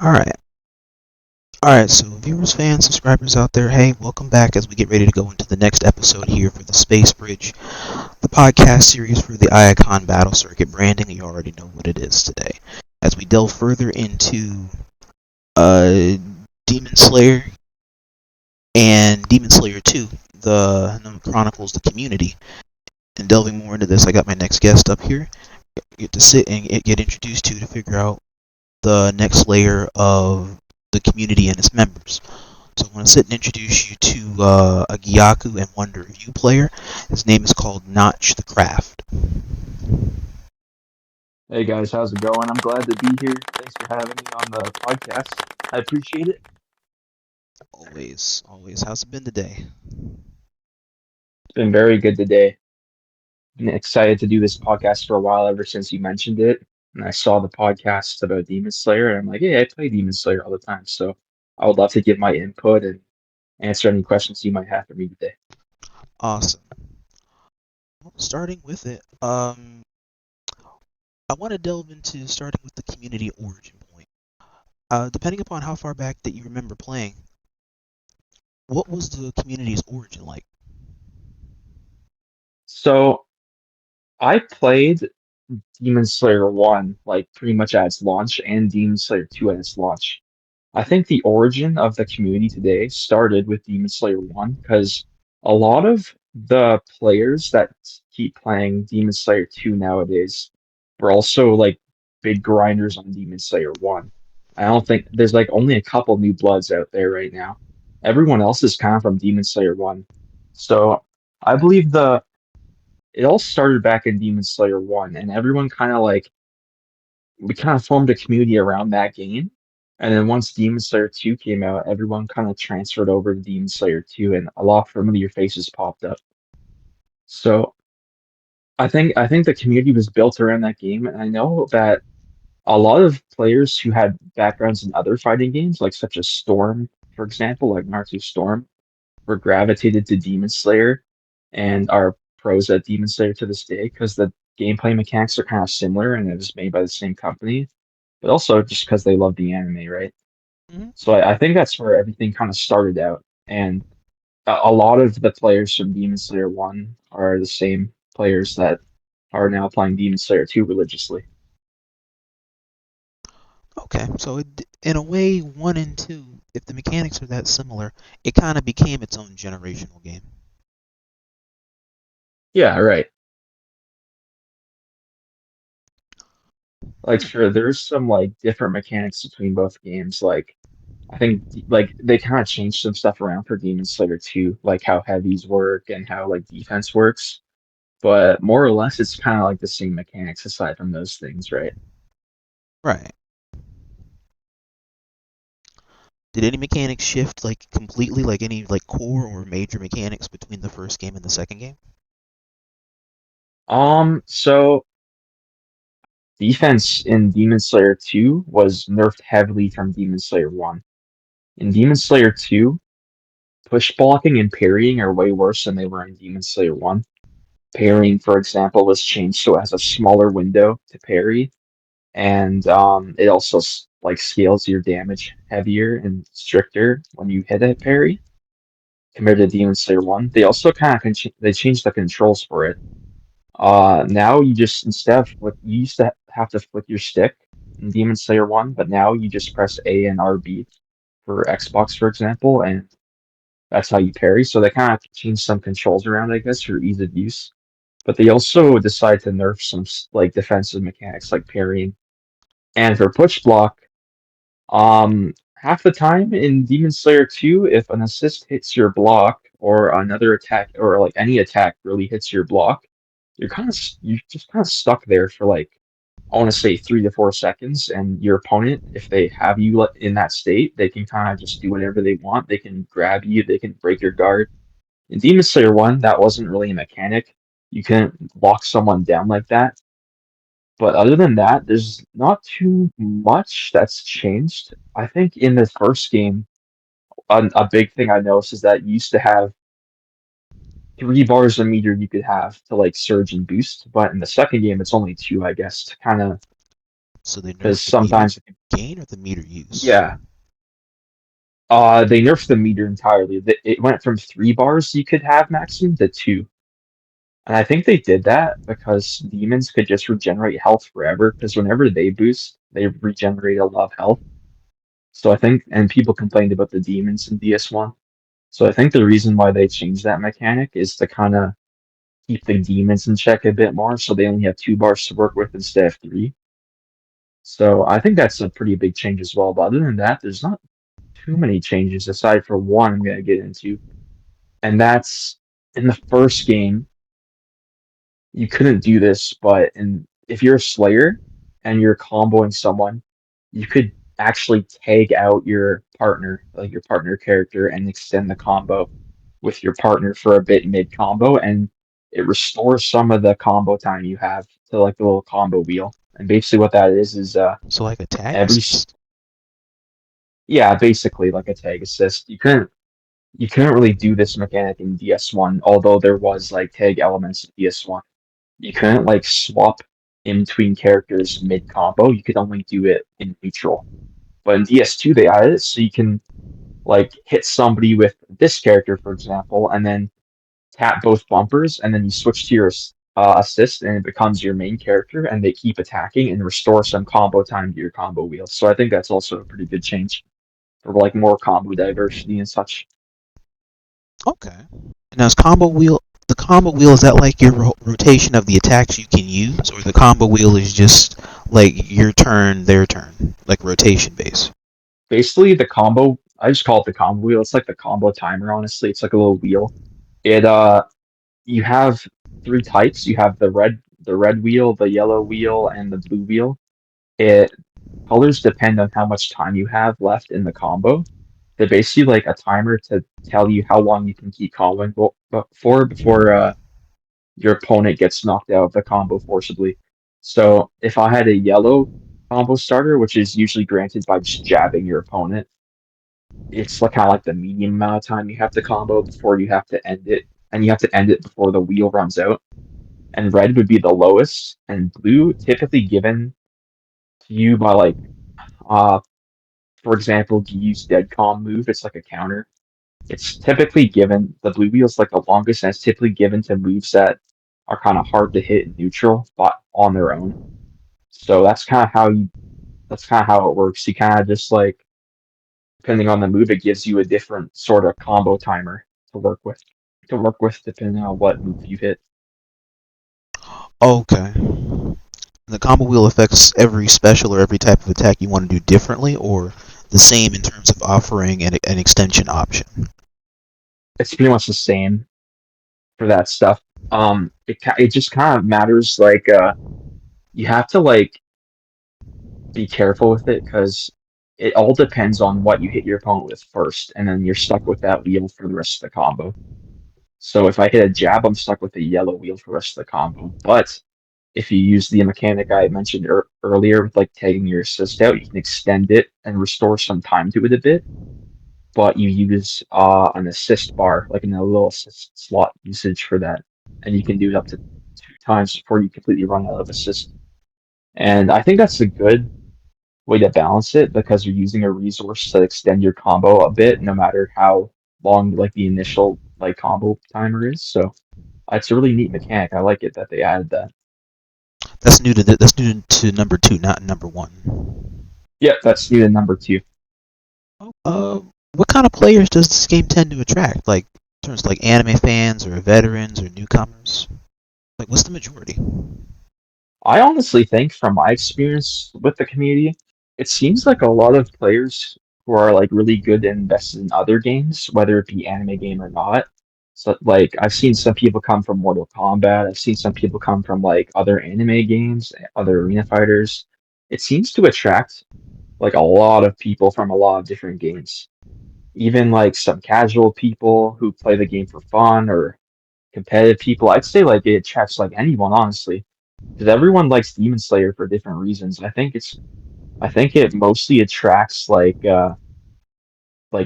Alright. Alright, so viewers, fans, subscribers out there, hey, welcome back as we get ready to go into the next episode here for the Space Bridge, the podcast series for the Iacon Battle Circuit branding. You already know what it is today. As we delve further into Demon Slayer and Demon Slayer 2, the Chronicles, the community. And delving more into this, I got my next guest up here. Get to sit and get introduced to figure out the next layer of the community and its members. So I want to sit and introduce you to a Gyokko and Wonder Review player. His name is called Notch the Craft. Hey guys, how's it going? I'm glad to be here. Thanks for having me on the podcast. I appreciate it. Always, always. How's it been today? It's been very good today. Been excited to do this podcast for a while ever since you mentioned it. And I saw the podcast about Demon Slayer, and I'm like, hey, I play Demon Slayer all the time. So I would love to give my input and answer any questions you might have for me today. Awesome. Well, starting with it, I want to delve into starting with the community origin point. Depending upon how far back that you remember playing, what was the community's origin like? So I played Demon Slayer 1 like pretty much at its launch and Demon Slayer 2 at its launch. I think the origin of the community today started with Demon Slayer 1 because a lot of the players that keep playing Demon Slayer 2 nowadays were also like big grinders on Demon Slayer 1. I don't think there's like only a couple new bloods out there right now. Everyone else is kind of from Demon Slayer 1. So I believe the it all started back in Demon Slayer 1 and everyone kind of like we kind of formed a community around that game. And then once Demon Slayer 2 came out, everyone kind of transferred over to Demon Slayer 2 and a lot of familiar faces popped up. So I think the community was built around that game, and I know that a lot of players who had backgrounds in other fighting games, like such as Storm, for example, like Naruto Storm, were gravitated to Demon Slayer and are pros at Demon Slayer to this day because the gameplay mechanics are kind of similar and it was made by the same company, but also just because they love the anime, right? Mm-hmm. So I think that's where everything kind of started out. And a lot of the players from Demon Slayer 1 are the same players that are now playing Demon Slayer 2 religiously. Okay, so in a way, 1 and 2, if the mechanics are that similar, it kind of became its own generational game. Yeah, right. Like Hmm. sure, there's some like different mechanics between both games. Like I think like they kind of changed some stuff around for Demon Slayer 2, like how heavies work and how like defense works. But more or less, it's kind of like the same mechanics aside from those things, right? Right. Did any mechanics shift like completely, like any like core or major mechanics between the first game and the second game? So defense in Demon Slayer 2 was nerfed heavily from Demon Slayer 1. In Demon Slayer 2, push blocking and parrying are way worse than they were in Demon Slayer 1. Parrying, for example, was changed so it has a smaller window to parry, and it also like scales your damage heavier and stricter when you hit a parry compared to Demon Slayer 1. They also kind of they changed the controls for it. Now you just instead of flick, you used to have to flick your stick in Demon Slayer 1, but now you just press A and RB for Xbox, for example, and that's how you parry. So they kind of changed some controls around, I guess, for ease of use. But they also decide to nerf some like defensive mechanics like parrying. And for push block, half the time in Demon Slayer 2, if an assist hits your block or another attack or like any attack really hits your block, you're just kind of stuck there for like I want to say 3 to 4 seconds, and your opponent, if they have you in that state, they can kind of just do whatever they want. They can grab you, they can break your guard. In Demon Slayer 1, that wasn't really a mechanic. You couldn't lock someone down like that. But other than that, there's not too much that's changed. I think in the first game, a big thing I noticed is that you used to have 3 bars a meter you could have to like surge and boost, but in the second game it's only two, I guess, to kind of So they because nerfed the meter sometimes, gain or the meter use? yeah, they nerfed the meter entirely. It went from 3 bars you could have maximum to two. And I think they did that because demons could just regenerate health forever. Because whenever they boost, they regenerate a lot of health. So I think, and people complained about the demons in DS1. So I think the reason why they changed that mechanic is to kind of keep the demons in check a bit more. So they only have 2 bars to work with instead of three. So I think that's a pretty big change as well. But other than that, there's not too many changes aside from one I'm going to get into. And that's in the first game, you couldn't do this, but if you're a Slayer and you're comboing someone, you could actually tag out your partner, like your partner character, and extend the combo with your partner for a bit mid combo, and it restores some of the combo time you have to like the little combo wheel. And basically, what that is So like a tag every assist? yeah, basically like a tag assist. You couldn't really do this mechanic in DS1, although there was like tag elements in DS1. You couldn't like swap in between characters mid combo. You could only do it in neutral. But in DS2 they added it so you can like hit somebody with this character, for example, and then tap both bumpers, and then you switch to your assist, and it becomes your main character, and they keep attacking and restore some combo time to your combo wheel. So I think that's also a pretty good change for like more combo diversity and such. Okay. Now, is combo wheel the combo wheel, is that like your rotation of the attacks you can use, or the combo wheel is just like your turn, their turn, like rotation base? Basically, the combo, I just call it the combo wheel. It's like the combo timer, honestly. It's like a little wheel. It you have three types. You have the red wheel, the yellow wheel, and the blue wheel. It colors depend on how much time you have left in the combo. They're basically like a timer to tell you how long you can keep comboing before your opponent gets knocked out of the combo forcibly. So if I had a yellow combo starter, which is usually granted by just jabbing your opponent, it's like kind of like the medium amount of time you have to combo before you have to end it, and you have to end it before the wheel runs out. And red would be the lowest, and blue typically given to you by like uh for example, if you use dead calm move, it's like a counter. It's typically given the blue wheel's like the longest, and it's typically given to moves that are kind of hard to hit in neutral, but on their own. So that's kind of how it works. You kind of just like depending on the move, it gives you a different sort of combo timer to work with. Depending on what move you hit. Okay. The combo wheel affects every special or every type of attack you want to do differently, or the same in terms of offering an extension option. It's pretty much the same for that stuff. It just kind of matters. Like you have to like be careful with it because it all depends on what you hit your opponent with first, and then you're stuck with that wheel for the rest of the combo. So if I hit a jab, I'm stuck with the yellow wheel for the rest of the combo. But if you use the mechanic I mentioned earlier with like tagging your assist out, you can extend it and restore some time to it a bit. But you use an assist bar, like in a little assist slot usage for that, and you can do it up to 2 times before you completely run out of assist. And I think that's a good way to balance it because you're using a resource to extend your combo a bit, no matter how long like the initial like combo timer is. So it's a really neat mechanic. I like it that they added that. That's new to number two, not number one. Yep, that's new to number two. What kind of players does this game tend to attract? Like, in terms of like anime fans or veterans or newcomers? Like, what's the majority? I honestly think from my experience with the community, it seems like a lot of players who are like really good and invested in other games, whether it be anime game or not. So like I've seen some people come from Mortal Kombat, I've seen some people come from like other anime games, other arena fighters. It seems to attract like a lot of people from a lot of different games. Even like some casual people who play the game for fun or competitive people. I'd say like it attracts like anyone, honestly, because everyone likes Demon Slayer for different reasons. I think it mostly attracts like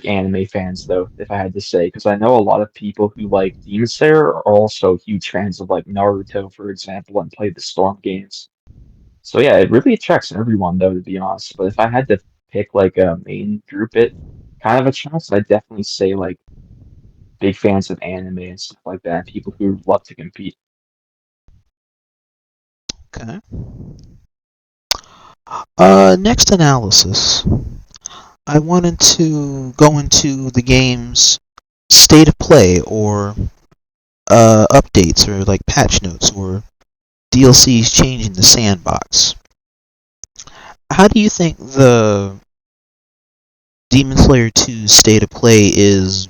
anime fans though, if I had to say, because I know a lot of people who like Demon Slayer are also huge fans of like Naruto, for example, and play the Storm games. So yeah, it really attracts everyone though, to be honest. But if I had to pick like a main group it kind of attracts, I'd definitely say like big fans of anime and stuff like that, people who love to compete. Okay. Next analysis. I wanted to go into the game's state of play or updates or like patch notes or DLCs changing the sandbox. How do you think the Demon Slayer 2 state of play is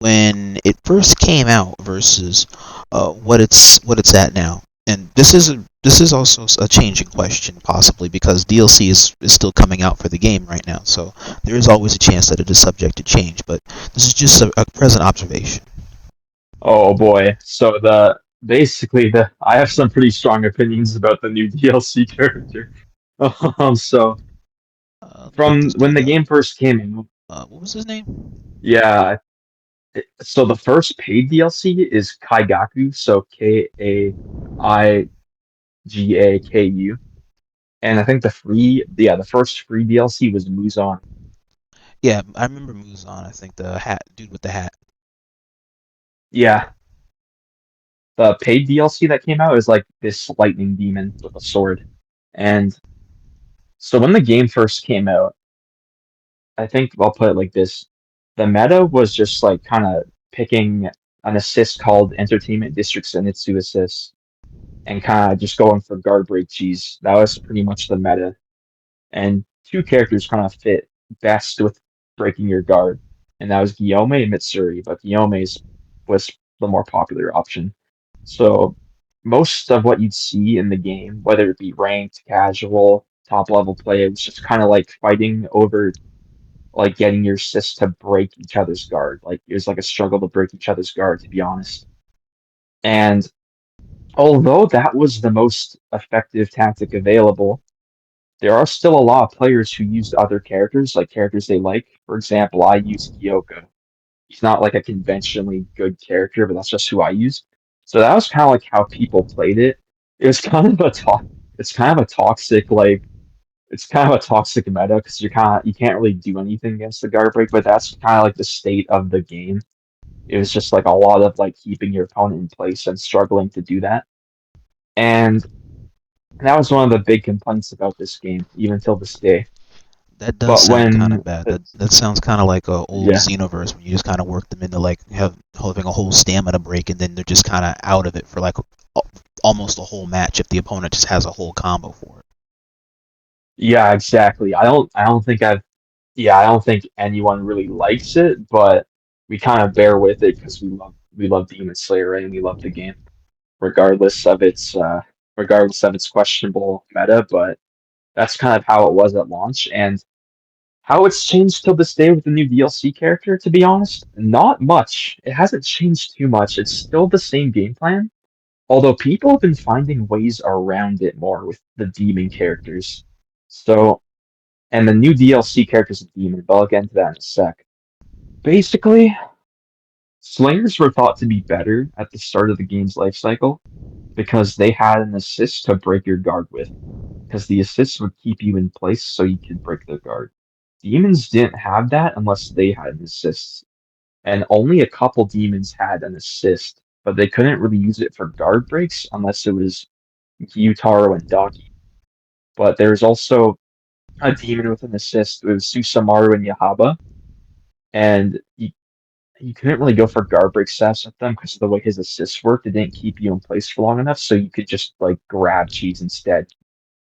when it first came out versus what it's at now? And this is also a changing question possibly because DLC is still coming out for the game right now, so there is always a chance that it is subject to change. But this is just a present observation. Oh boy. So the basically the I have some pretty strong opinions about the new DLC character. So Let me get from this when pulled the up. game first came in, What was his name? yeah. So the first paid DLC is Kaigaku, so Kaigaku, and I think the first free DLC was Muzan. Yeah, I remember Muzan. I think the hat dude with the hat. Yeah, the paid DLC that came out is like this lightning demon with a sword, and so when the game first came out, I think I'll put it like this: the meta was just like kind of picking an assist called Entertainment District Zenitsu assist and kind of just going for guard break cheese. That was pretty much the meta. And two characters kind of fit best with breaking your guard, and that was Guillaume and Mitsuri, but Guillaume's was the more popular option. So most of what you'd see in the game, whether it be ranked, casual, top level play, it was just kind of like fighting over like getting your sis to break each other's guard. Like it was like a struggle to break each other's guard, to be honest. And although that was the most effective tactic available, there are still a lot of players who used other characters, like characters they like. For example, I use Gyokko. He's not like a conventionally good character, but that's just who I use. So that was kind of like how people played it. It was kind of a talk. It's kind of a toxic it's kind of a toxic meta because you can't really do anything against the guard break, but that's kind of like the state of the game. It was just like a lot of like keeping your opponent in place and struggling to do that. And that was one of the big complaints about this game, even till this day. That does But sound kind of when bad. That sounds kind of like a old yeah, Xenoverse when you just kind of work them into like having a whole stamina break and then they're just kind of out of it for like almost a whole match if the opponent just has a whole combo for it. yeah, exactly. I don't think anyone really likes it, but we kind of bear with it because we love Demon Slayer, right? And we love the game, regardless of its questionable meta. But that's kind of how it was at launch, and how it's changed till this day with the new DLC character. To be honest, not much. It hasn't changed too much. It's still the same game plan, although people have been finding ways around it more with the demon characters. So, and the new DLC character's a demon, but I'll get into that in a sec. Basically, Slayers were thought to be better at the start of the game's life cycle because they had an assist to break your guard with, because the assist would keep you in place so you could break the guard. Demons didn't have that unless they had an assist, and only a couple demons had an assist, but they couldn't really use it for guard breaks unless it was Gyutaro and Daki. But there's also a demon with an assist with Susamaru and Yahaba, and you couldn't really go for guard break stats with them because of the way his assists worked. It didn't keep you in place for long enough, so you could just like grab cheese instead.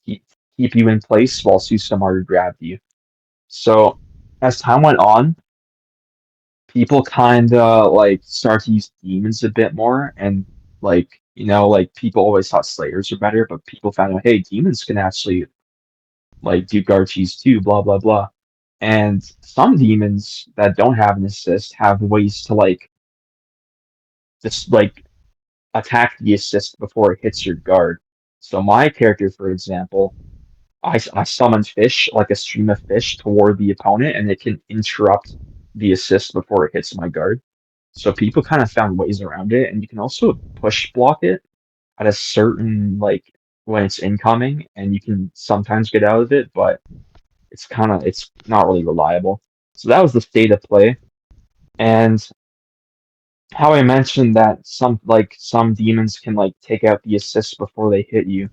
Keep keep you in place while Susamaru grabbed you. So as time went on, people kind of like start to use demons a bit more, and like like people always thought Slayers are better, but people found out, hey, demons can actually like do guard cheese too, blah blah blah. And some demons that don't have an assist have ways to like just like attack the assist before it hits your guard. So my character, for example, I summon fish, like a stream of fish, toward the opponent, and it can interrupt the assist before it hits my guard. So people kind of found ways around it, and you can also push block it at a certain like when it's incoming, and you can sometimes get out of it, but it's not really reliable. So that was the state of play. And how I mentioned that some demons can like take out the assists before they hit you.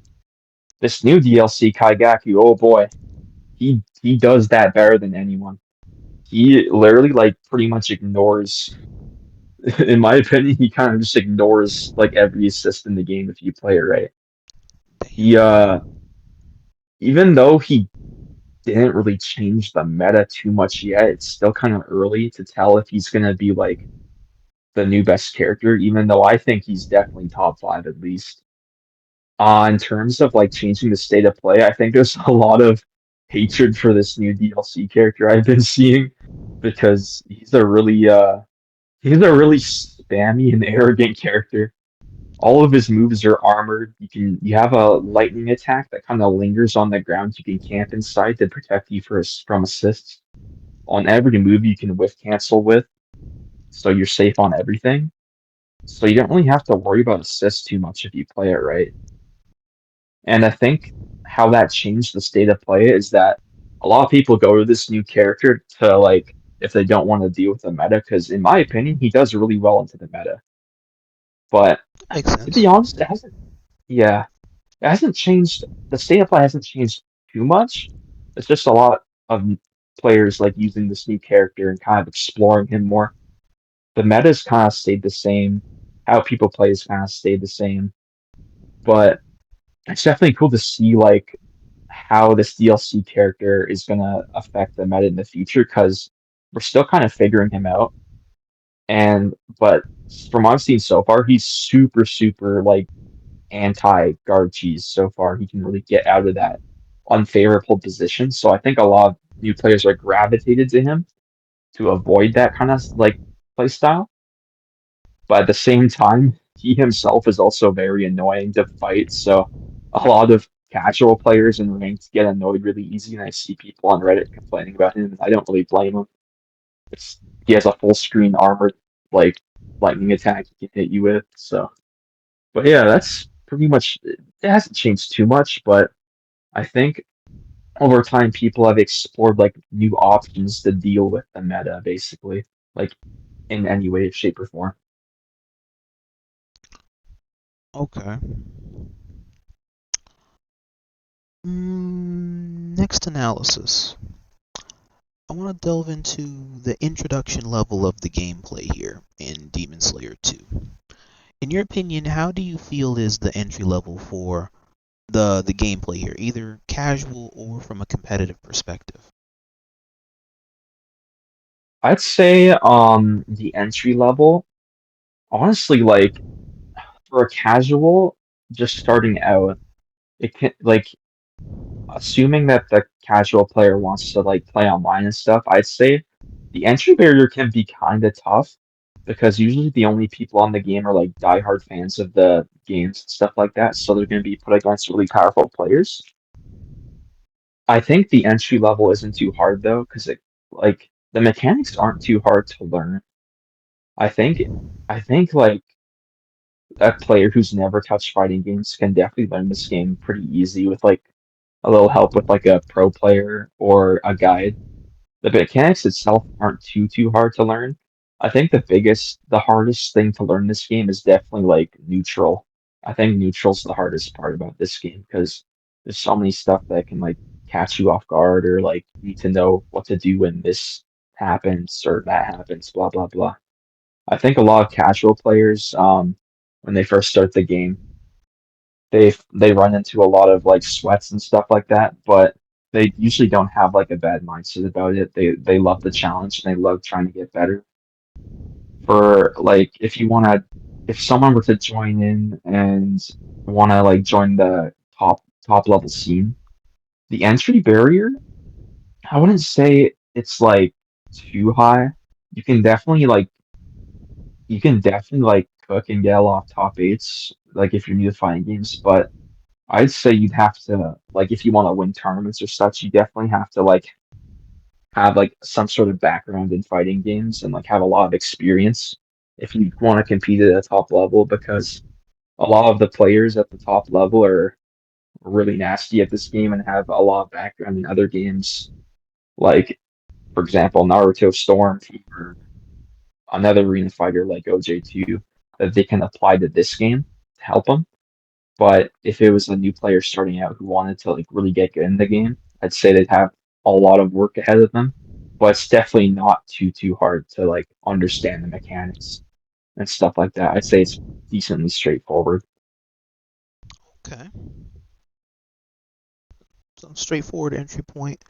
This new DLC, Kaigaku, oh boy, he does that better than anyone. He literally like pretty much ignores, in my opinion, he kind of just ignores like every assist in the game if you play it right. He Damn. even though he didn't really change the meta too much yet, it's still kind of early to tell if he's gonna be like the new best character, even though I think he's definitely top five at least. In terms of like changing the state of play, I think there's a lot of hatred for this new DLC character I've been seeing because he's a really spammy and arrogant character. All of his moves are armored. You have a lightning attack that kind of lingers on the ground. You can camp inside to protect you from assists. On every move you can whiff cancel with, so you're safe on everything. So you don't really have to worry about assists too much if you play it right. And I think how that changed the state of play is that a lot of people go to this new character to like if they don't want to deal with the meta, because in my opinion, he does really well into the meta. But That makes to be sense. honest, yeah, it hasn't changed. The state of play hasn't changed too much. It's just a lot of players like using this new character and kind of exploring him more. The meta's kind of stayed the same. How people play has kind of stayed the same. But it's definitely cool to see like how this DLC character is gonna affect the meta in the future because we're still kind of figuring him out. And but from what I've seen so far, he's super like anti guard cheese so far. He can really get out of that unfavorable position. So I think a lot of new players are gravitated to him to avoid that kind of like play style. But at the same time, he himself is also very annoying to fight. So a lot of casual players in ranked get annoyed really easy, and I see people on Reddit complaining about him. And I don't really blame him. It's he has a full screen armored like lightning attack he can hit you with. So, but yeah, that's pretty much. It hasn't changed too much, but I think over time people have explored like new options to deal with the meta, basically, like in any way, shape, or form. Okay. Next analysis. I want to delve into the introduction level of the gameplay here in Demon Slayer 2. In your opinion, how do you feel is the entry level for the gameplay here, either casual or from a competitive perspective? I'd say the entry level, honestly, like for a casual just starting out, it can like assuming that the casual player wants to like play online and stuff, I'd say the entry barrier can be kind of tough because usually the only people on the game are like diehard fans of the games and stuff like that, so they're going to be put against really powerful players. I think the entry level isn't too hard though, because it like the mechanics aren't too hard to learn. I think I think like a player who's never touched fighting games can definitely learn this game pretty easy with like a little help with like a pro player or a guide. The mechanics itself aren't too hard to learn. I think the hardest thing to learn this game is definitely like neutral. I think neutral's the hardest part about this game because there's so many stuff that can like catch you off guard or like you need to know what to do when this happens or that happens, blah blah blah. I think a lot of casual players, when they first start the game, they run into a lot of like sweats and stuff like that, but they usually don't have like a bad mindset about it. They love the challenge and they love trying to get better. For like if someone were to join in and wanna like join the top level scene, the entry barrier, I wouldn't say it's like too high. You can definitely like you can definitely like cook and get a lot of top eights, like if you're new to fighting games, but I'd say you'd have to like if you want to win tournaments or such, you definitely have to like have like some sort of background in fighting games and like have a lot of experience if you want to compete at a top level because a lot of the players at the top level are really nasty at this game and have a lot of background in other games, like for example Naruto Storm or another arena fighter like OJ2, that they can apply to this game to help them. But if it was a new player starting out who wanted to like really get good in the game, I'd say they'd have a lot of work ahead of them. But it's definitely not too hard to like understand the mechanics and stuff like that. I'd say it's decently straightforward. Okay. So straightforward entry point.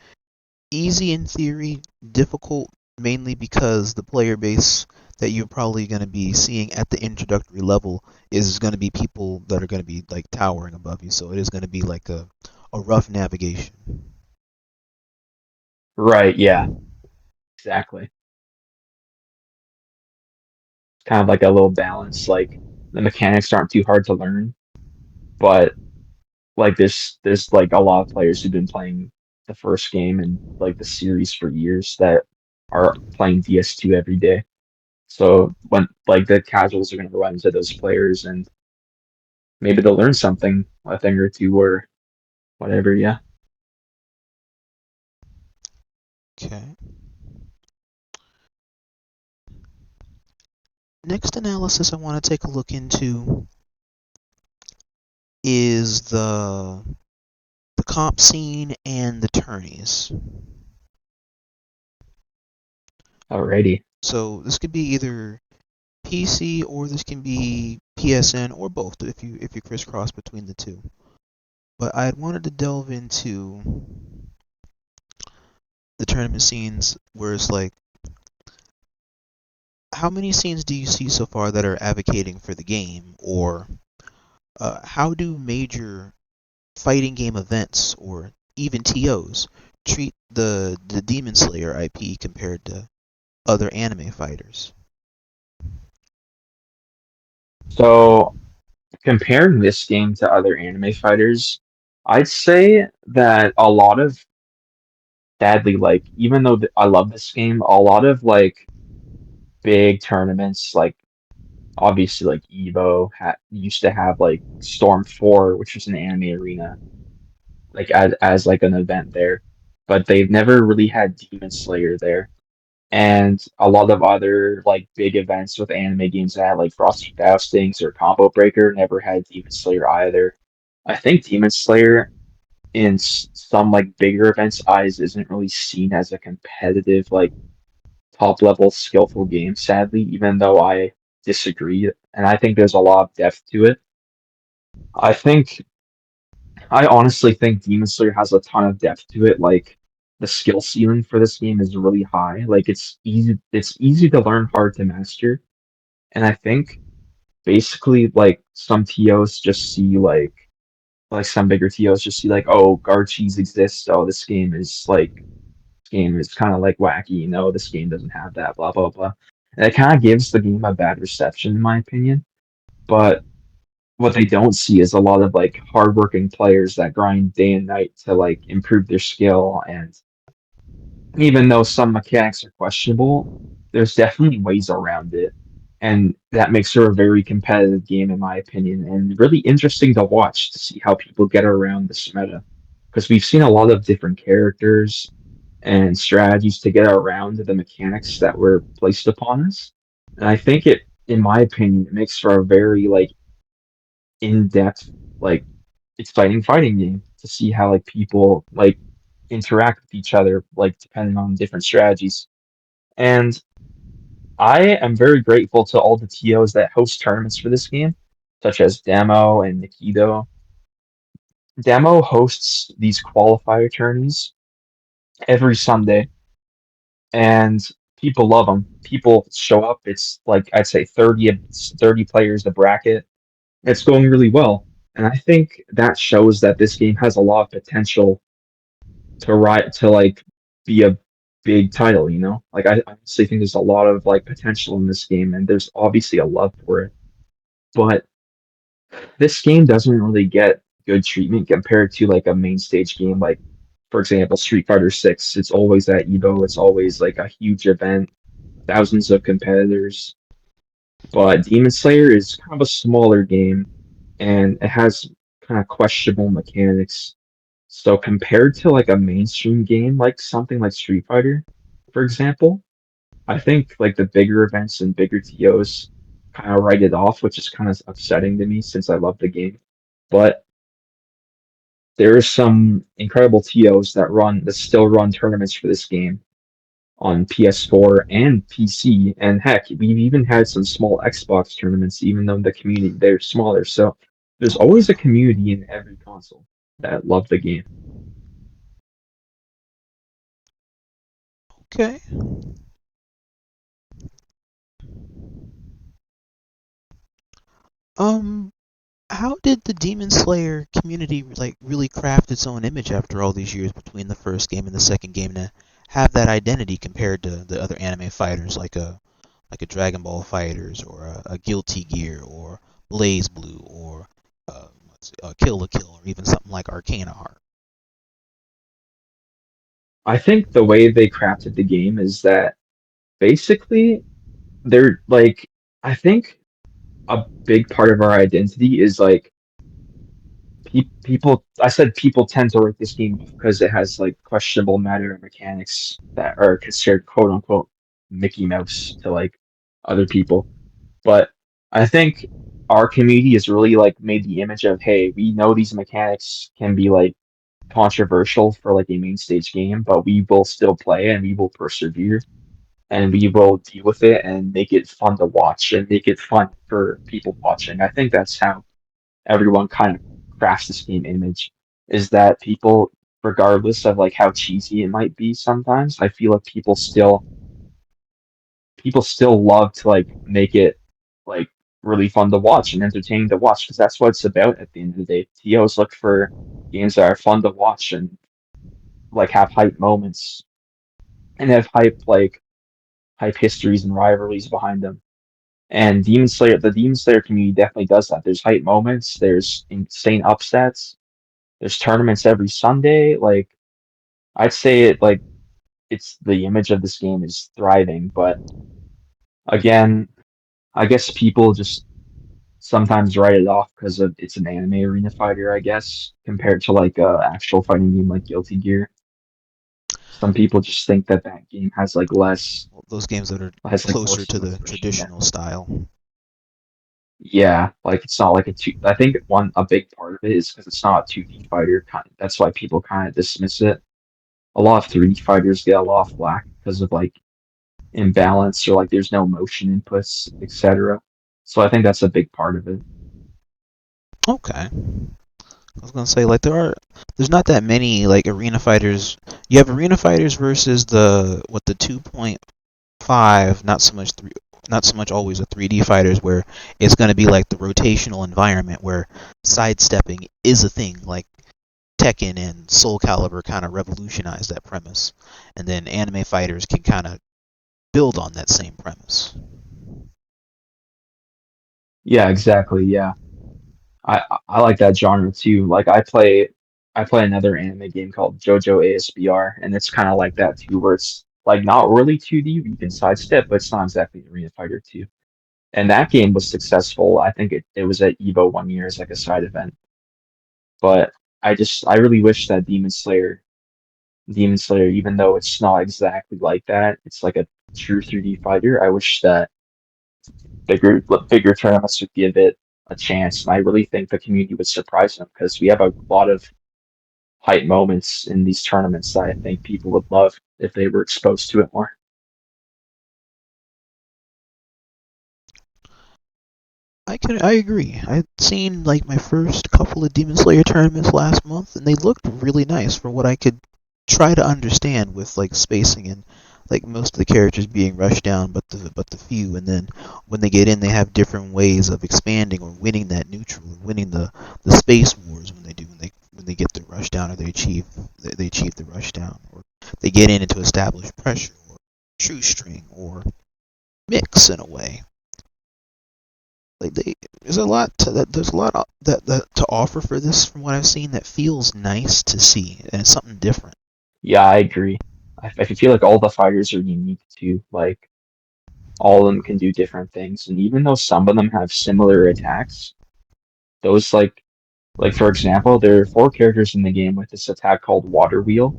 Easy in theory, difficult mainly because the player base that you're probably going to be seeing at the introductory level is going to be people that are going to be like towering above you. So it is going to be like a rough navigation. Right, yeah, exactly. Kind of like a little balance. Like the mechanics aren't too hard to learn, but like there's like a lot of players who've been playing the first game and like the series for years that are playing DS2 every day. So when like the casuals are gonna run into those players and maybe they'll learn something, a thing or two or whatever, yeah. Okay. Next analysis I want to take a look into is the comp scene and the tourneys. Alrighty. So this could be either PC or this can be PSN or both if you crisscross between the two. But I wanted to delve into the tournament scenes where it's like, how many scenes do you see so far that are advocating for the game, or how do major fighting game events or even TOs treat the Demon Slayer IP compared to other anime fighters? So comparing this game to other anime fighters, I'd say that a lot of sadly, like even though I love this game, a lot of like big tournaments, like obviously like Evo used to have like Storm 4, which was an anime arena, like as like an event there, but they've never really had Demon Slayer there. And a lot of other like big events with anime games that had like Frosty Joustings or Combo Breaker never had Demon Slayer either. I think Demon Slayer in some like bigger events' eyes isn't really seen as a competitive like top level skillful game, sadly, even though I disagree. And I think there's a lot of depth to it. I think I honestly think Demon Slayer has a ton of depth to it. Like the skill ceiling for this game is really high. Like it's easy to learn, hard to master. And I think basically like some TOs just see like some bigger TOs just see like, oh, guard cheese exists. Oh, this game is kind of like wacky, this game doesn't have that, blah blah blah. And it kind of gives the game a bad reception in my opinion. But what they don't see is a lot of like hardworking players that grind day and night to like improve their skill. And even though some mechanics are questionable, there's definitely ways around it. And that makes her a very competitive game, in my opinion, and really interesting to watch to see how people get around this meta. Because we've seen a lot of different characters and strategies to get around the mechanics that were placed upon us. And I think in my opinion, it makes for a very like in-depth, like exciting fighting game to see how like people like interact with each other, like depending on different strategies. And I am very grateful to all the TOs that host tournaments for this game, such as Demo and Nikito. Demo hosts these qualifier tourneys every Sunday, and people love them. People show up. It's like I'd say 30 players the bracket. It's going really well, and I think that shows that this game has a lot of potential to like be a big title. Like I honestly think there's a lot of like potential in this game, and there's obviously a love for it. But this game doesn't really get good treatment compared to like a main stage game, like for example Street Fighter 6. It's always at Evo. It's always like a huge event, thousands of competitors. But Demon Slayer is kind of a smaller game, and it has kind of questionable mechanics. So compared to like a mainstream game like something like Street Fighter, for example, I think like the bigger events and bigger TOs kind of write it off, which is kind of upsetting to me since I love the game. But there are some incredible TOs that still run tournaments for this game on PS4 and PC, and heck, we've even had some small Xbox tournaments, even though the community they're smaller. So there's Oh always a wow. community in every console that love the game. Okay. Um, how did the Demon Slayer community like really craft its own image after all these years between the first game and the second game to have that identity compared to the other anime fighters like a Dragon Ball Fighters or a Guilty Gear or Blaze Blue or Kill la Kill or even something like Arcana Heart. I think the way they crafted the game is that basically they're like I think a big part of our identity is like people. I said people tend to rate this game because it has like questionable meta mechanics that are considered quote unquote Mickey Mouse to like other people. But I think our community has really like made the image of, hey, we know these mechanics can be like controversial for like a main stage game, but we will still play and we will persevere and we will deal with it and make it fun to watch and make it fun for people watching. I think that's how everyone kind of crafts this game image is that people, regardless of like how cheesy it might be sometimes, I feel like people still love to like make it like really fun to watch and entertaining to watch because that's what it's about at the end of the day. TOs look for games that are fun to watch and like have hype moments and have hype histories and rivalries behind them. And the Demon Slayer community definitely does that. There's hype moments, there's insane upsets, there's tournaments every Sunday. Like I'd say it's the image of this game is thriving, but again, I guess people just sometimes write it off because of it's an anime arena fighter, I guess, compared to like a actual fighting game like Guilty Gear. Some people just think that that game has like less Those games that are has like more closer to to it, the especially in that. traditional style. Yeah, like it's not like a two. I think a big part of it is because it's not a 2D fighter. That's why people kind of dismiss it. A lot of 3D fighters get a lot of flack because of like imbalance or like there's no motion inputs, etc. So I think that's a big part of it. Okay. I was gonna say like there's not that many like arena fighters. You have arena fighters versus the 2.5, not so much always the 3D fighters where it's gonna be like the rotational environment where sidestepping is a thing. Like Tekken and Soul Calibur kind of revolutionized that premise, and then anime fighters can kind of build on that same premise. Yeah, exactly. Yeah. I like that genre too. Like I play another anime game called JoJo ASBR, and it's kind of like that too, where it's like not really 2D, you can sidestep, but it's not exactly Arena Fighter 2. And that game was successful. I think it was at EVO one year as like a side event. But I really wish that Demon Slayer, even though it's not exactly like that, it's like a true 3D fighter. I wish that bigger tournaments would give it a chance. And I really think the community would surprise them because we have a lot of hype moments in these tournaments that I think people would love if they were exposed to it more. I agree. I'd seen like my first couple of Demon Slayer tournaments last month, and they looked really nice for what I could try to understand with like spacing and like most of the characters being rushed down, but the few, and then when they get in, they have different ways of expanding or winning that neutral, or winning the space wars when they get the rush down or they achieve the rush down, or they get in to establish pressure or true string or mix in a way. Like there's a lot to that. There's a lot that to offer for this from what I've seen that feels nice to see, and it's something different. Yeah, I agree. I feel like all the fighters are unique too. Like all of them can do different things, and even though some of them have similar attacks, those like Like for example, there are four characters in the game with this attack called Water Wheel,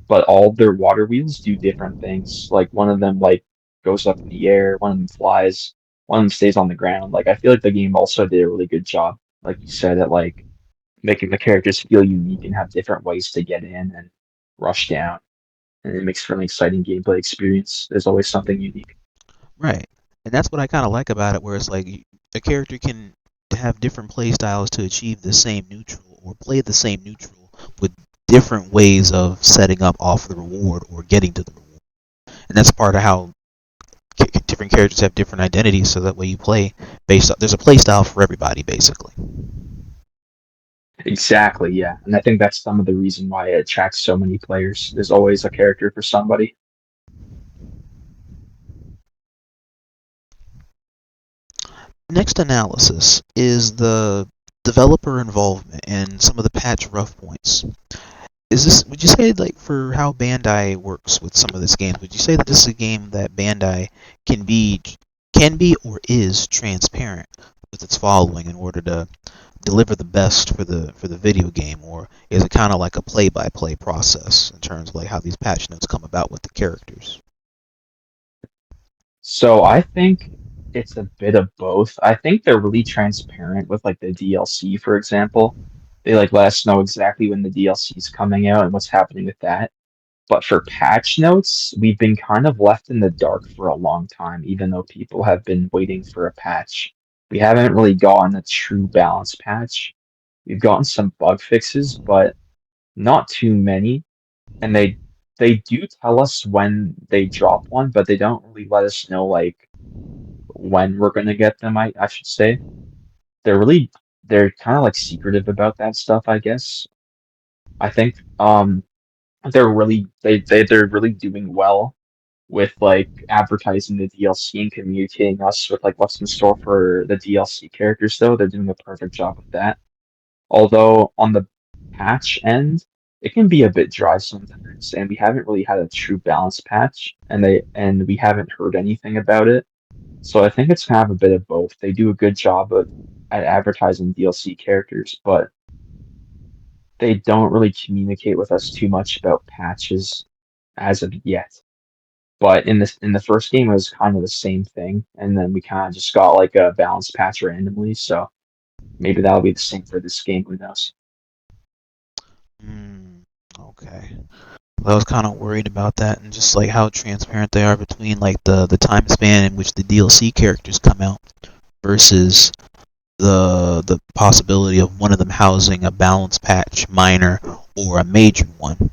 but all their water wheels do different things. Like one of them like goes up in the air, one of them flies, one of them stays on the ground. Like I feel like the game also did a really good job, like you said, at like making the characters feel unique and have different ways to get in and rush down. And it makes for an exciting gameplay experience. There's always something unique. Right. And that's what I kind of like about it, where it's like a character can have different play styles to achieve the same neutral or play the same neutral with different ways of setting up off the reward or getting to the reward. And that's part of how different characters have different identities, so that way you play based on, there's a play style for everybody, basically. Exactly, yeah. And I think that's some of the reason why it attracts so many players. There's always a character for somebody. Next analysis is the developer involvement and some of the patch rough points. Would you say, like, for how Bandai works with some of these games, would you say that this is a game that Bandai can be or is transparent with its following in order to deliver the best for the video game, or is it kind of like a play by play process in terms of like how these patch notes come about with the characters? So I think it's a bit of both. I think they're really transparent with like the DLC, for example. They like let us know exactly when the DLC is coming out and what's happening with that. But for patch notes, we've been kind of left in the dark for a long time, even though people have been waiting for a patch. We haven't really gotten a true balance patch. We've gotten some bug fixes, but not too many. And they do tell us when they drop one, but they don't really let us know like when we're gonna get them, I should say. They're really they're kind of like secretive about that stuff, I guess. I think they're really doing well with like advertising the DLC and communicating us with like what's in store for the DLC characters though. They're doing a perfect job with that. Although on the patch end, it can be a bit dry sometimes, and we haven't really had a true balance patch, and we haven't heard anything about it. So I think it's kind of a bit of both. They do a good job of at advertising DLC characters, but they don't really communicate with us too much about patches as of yet. But in the first game, it was kind of the same thing, and then we kind of just got like a balance patch randomly. So maybe that'll be the same for this game. Who knows? Okay. I was kind of worried about that, and just like how transparent they are between like the time span in which the DLC characters come out versus the possibility of one of them housing a balance patch minor or a major one.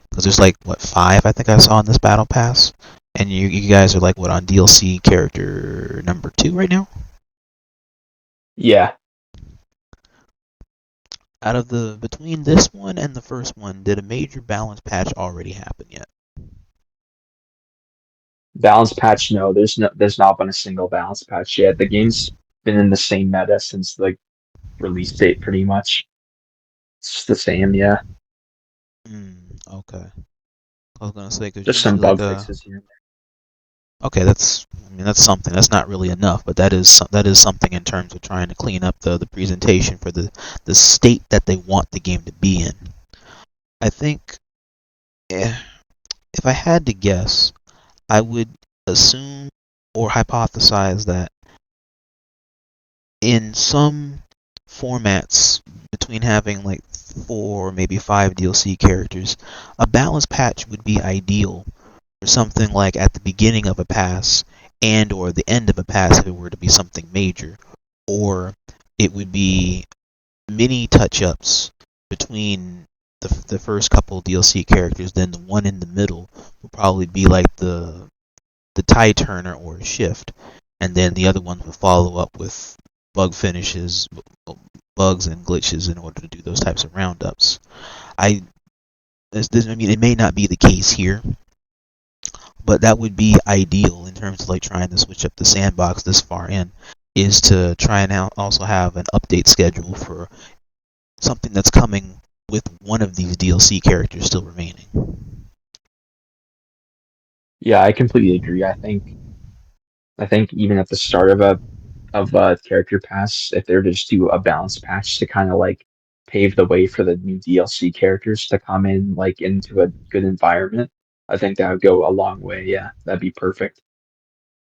Because there's like what, 5 I think I saw in this battle pass, and you guys are like what, on DLC character number 2 right now. Yeah, Out of the between this one and the first one, did a major balance patch already happen yet? balance patch. No, there's not been a single balance patch yet. The game's been in the same meta since the release date, pretty much. It's just the same. Yeah, Okay. I was gonna say, because just some usually like bug a fixes here. okay, I mean that's something. That's not really enough, but that is something in terms of trying to clean up the presentation for the state that they want the game to be in. I think, eh, if I had to guess, I would assume or hypothesize that in some formats, between having like 4 or maybe 5 DLC characters, a balanced patch would be ideal for something like at the beginning of a pass and or the end of a pass if it were to be something major, or it would be mini touch-ups between the first couple DLC characters. Then the one in the middle would probably be like the tie turner or a shift, and then the other ones will follow up with bug finishes, bugs and glitches in order to do those types of roundups. I I mean, it may not be the case here, but that would be ideal in terms of like trying to switch up the sandbox this far in, is to try and also have an update schedule for something that's coming with one of these DLC characters still remaining. Yeah, I completely agree. I think even at the start of a character pass, if they were to just do a balance patch to kind of like pave the way for the new DLC characters to come in like into a good environment, I think that would go a long way. Yeah, that'd be perfect.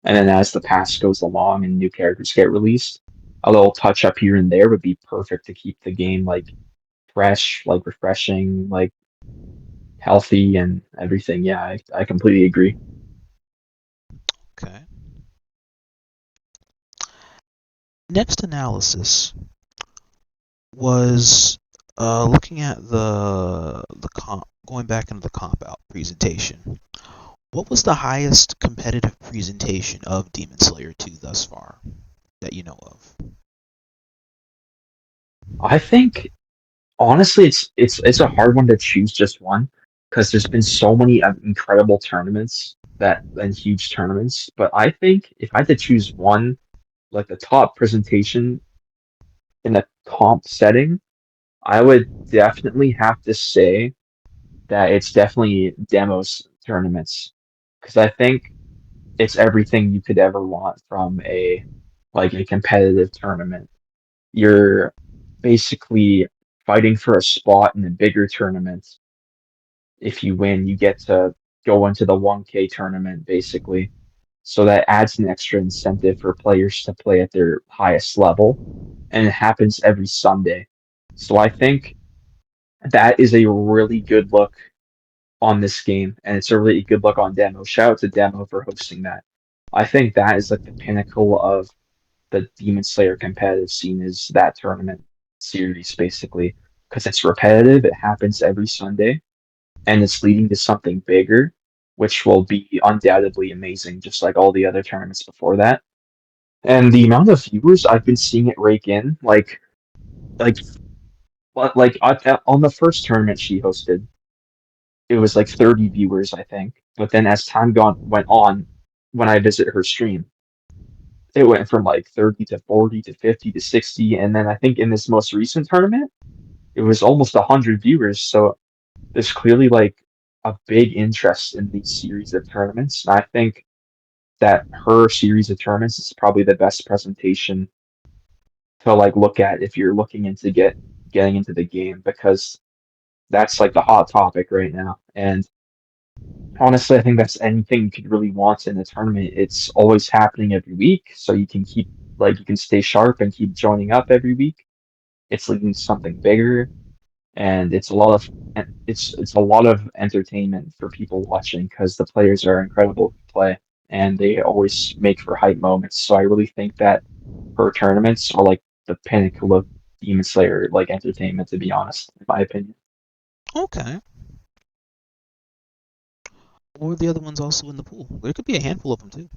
And then as the past goes along and new characters get released, a little touch up here and there would be perfect to keep the game like fresh, like refreshing, like healthy and everything. Yeah, I completely agree. Okay. Next analysis was looking at the comp, going back into the comp out presentation. What was the highest competitive presentation of Demon Slayer 2 thus far that you know of? I think honestly, it's a hard one to choose just one because there's been so many incredible tournaments that and huge tournaments. But I think if I had to choose one, like the top presentation in a comp setting, I would definitely have to say that it's definitely demos tournaments because I think it's everything you could ever want from a competitive tournament. You're basically fighting for a spot in a bigger tournament. If you win, you get to go into the 1K tournament basically. So that adds an extra incentive for players to play at their highest level, and it happens every Sunday. So I think that is a really good look on this game, and it's a really good look on Demo. Shout out to Demo for hosting that. I think that is like the pinnacle of the Demon Slayer competitive scene is that tournament series basically because it's repetitive. It happens every Sunday, and it's leading to something bigger, which will be undoubtedly amazing, just like all the other tournaments before that. And the amount of viewers I've been seeing it rake in, like, on the first tournament she hosted, it was like 30 viewers, I think. But then as time gone went on, when I visit her stream, it went from like 30 to 40 to 50 to 60, and then I think in this most recent tournament, it was almost 100 viewers. So there's clearly like a big interest in these series of tournaments. And I think that her series of tournaments is probably the best presentation to like look at if you're looking into getting into the game because that's like the hot topic right now. And honestly, I think that's anything you could really want in a tournament. It's always happening every week, so you can keep like you can stay sharp and keep joining up every week. It's leading to something bigger, and it's a lot of entertainment for people watching because the players are incredible to play and they always make for hype moments. So I really think that her tournaments are like the pinnacle of Demon Slayer like entertainment, to be honest, in my opinion. Okay. Or the other ones also in the pool? There could be a handful of them too.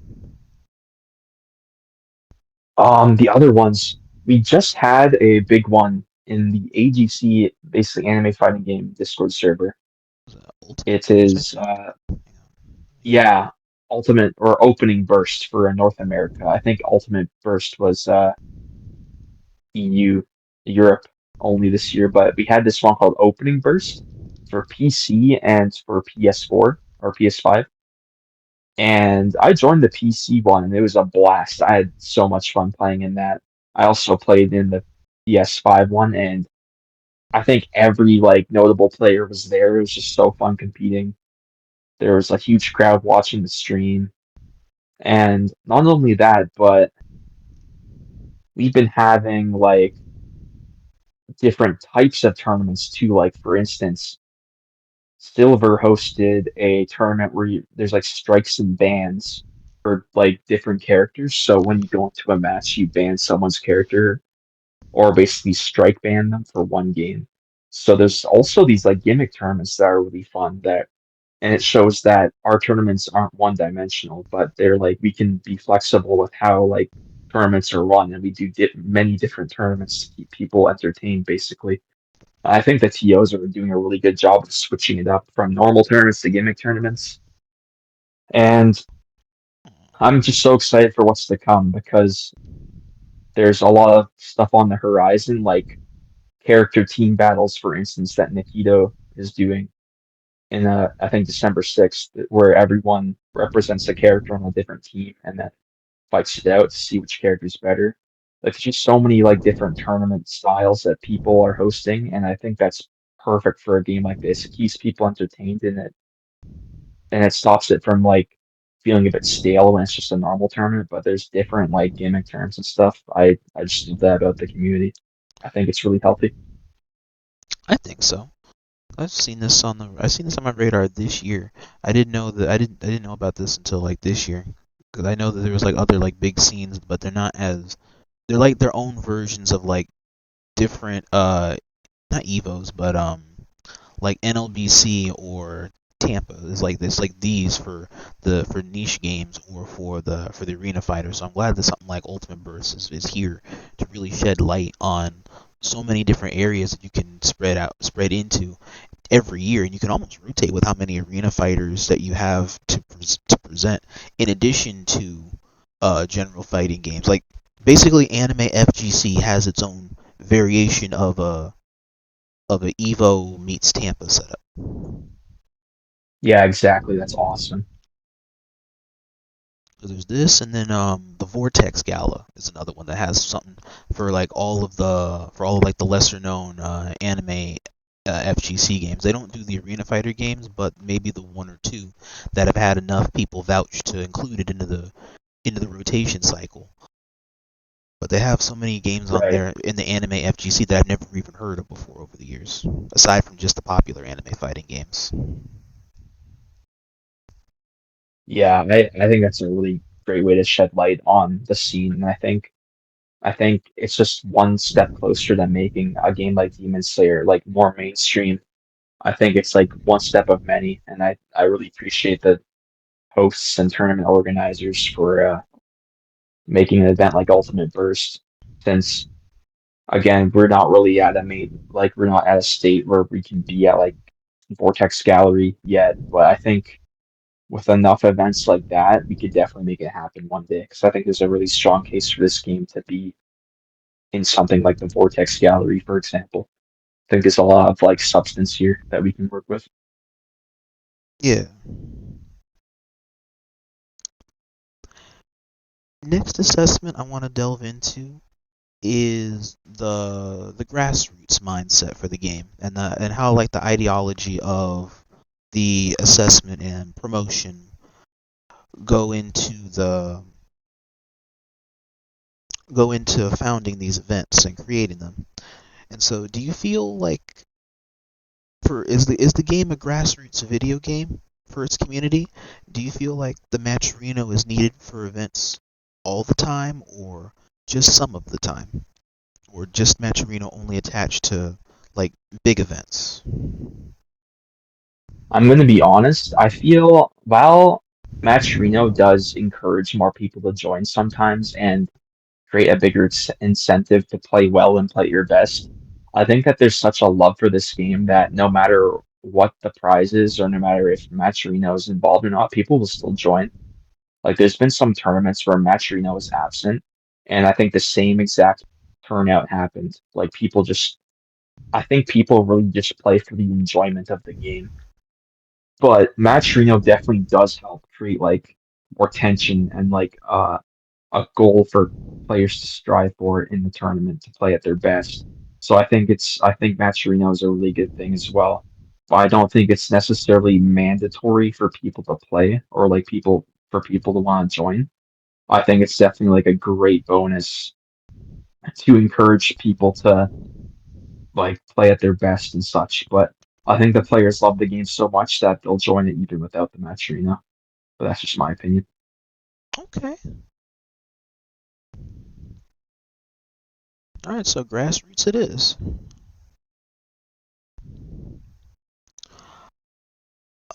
The other ones, we just had a big one in the AGC, basically anime fighting game Discord server. Was it Ultimate It Burst, I is, think? Hang on. yeah, Ultimate or Opening Burst for North America. I think Ultimate Burst was EU, Europe only this year, but we had this one called Opening Burst for PC and for PS4 or PS5. And I joined the PC one and it was a blast. I had so much fun playing in that. I also played in the PS5 one and I think every like notable player was there. It was just so fun competing. There was a huge crowd watching the stream. And not only that, but we've been having like different types of tournaments too. Like for instance, Silver hosted a tournament where there's like strikes and bans for like different characters. So when you go into a match, you ban someone's character or basically strike ban them for one game. So there's also these like gimmick tournaments that are really fun that and it shows that our tournaments aren't one dimensional, but they're like we can be flexible with how like tournaments are run and we do many different tournaments to keep people entertained basically. I think the TOs are doing a really good job of switching it up from normal tournaments to gimmick tournaments. And I'm just so excited for what's to come because there's a lot of stuff on the horizon, like character team battles, for instance, that Nikito is doing in I think December 6th, where everyone represents a character on a different team and then fights it out to see which character is better. Like there's just so many like different tournament styles that people are hosting, and I think that's perfect for a game like this. It keeps people entertained in it, and it stops it from like feeling a bit stale when it's just a normal tournament. But there's different like gimmick terms and stuff. I just love that about the community. I think it's really healthy. I think so. I've seen this on my radar this year. I didn't know about this until like this year because I know that there was like other like big scenes, but they're like their own versions of like different not Evos, but like NLBC or Tampa is like this, like these for niche games or for the arena fighter. So I'm glad that something like Ultimate Burst is here to really shed light on so many different areas that you can spread into every year, and you can almost rotate with how many arena fighters that you have to present, in addition to general fighting games. Like basically, Anime FGC has its own variation of a Evo meets Tampa setup. Yeah, exactly. That's awesome. So there's this, and then the Vortex Gala is another one that has something for like all of like the lesser known anime FGC games. They don't do the Arena Fighter games, but maybe the one or two that have had enough people vouch to include it into the rotation cycle. But they have so many games on Right. there in the anime FGC that I've never even heard of before over the years, aside from just the popular anime fighting games. Yeah, I think that's a really great way to shed light on the scene, and I think it's just one step closer to making a game like Demon Slayer like more mainstream. I think it's like one step of many, and I really appreciate the hosts and tournament organizers for making an event like Ultimate Burst, since again we're not really at a we're not at a state where we can be at like Vortex Gallery yet, but I think with enough events like that, we could definitely make it happen one day. Because I think there's a really strong case for this game to be in something like the Vortex Gallery, for example. I think there's a lot of like substance here that we can work with. Yeah. Next assessment I want to delve into is the grassroots mindset for the game, and how like the ideology of the assessment and promotion go into the go into founding these events and creating them. And so, do you feel like for is the game a grassroots video game for its community? Do you feel like the Matcherino is needed for events all the time, or just some of the time, or just Matcherino only attached to like big events? I'm going to be honest. I feel while Match Reno does encourage more people to join sometimes and create a bigger incentive to play well and play your best, I think that there's such a love for this game that no matter what the prize is or no matter if Match Reno is involved or not, people will still join. Like there's been some tournaments where Macherino was absent, and I think the same exact turnout happened. Like people just, I think people really just play for the enjoyment of the game. But Macherino definitely does help create like more tension and like a goal for players to strive for in the tournament to play at their best. So I think Macherino is a really good thing as well. But I don't think it's necessarily mandatory for people to play or like people to want to join. I think it's definitely like a great bonus to encourage people to like play at their best and such. But I think the players love the game so much that they'll join it even without the match arena. But that's just my opinion. Okay, all right. So grassroots it is.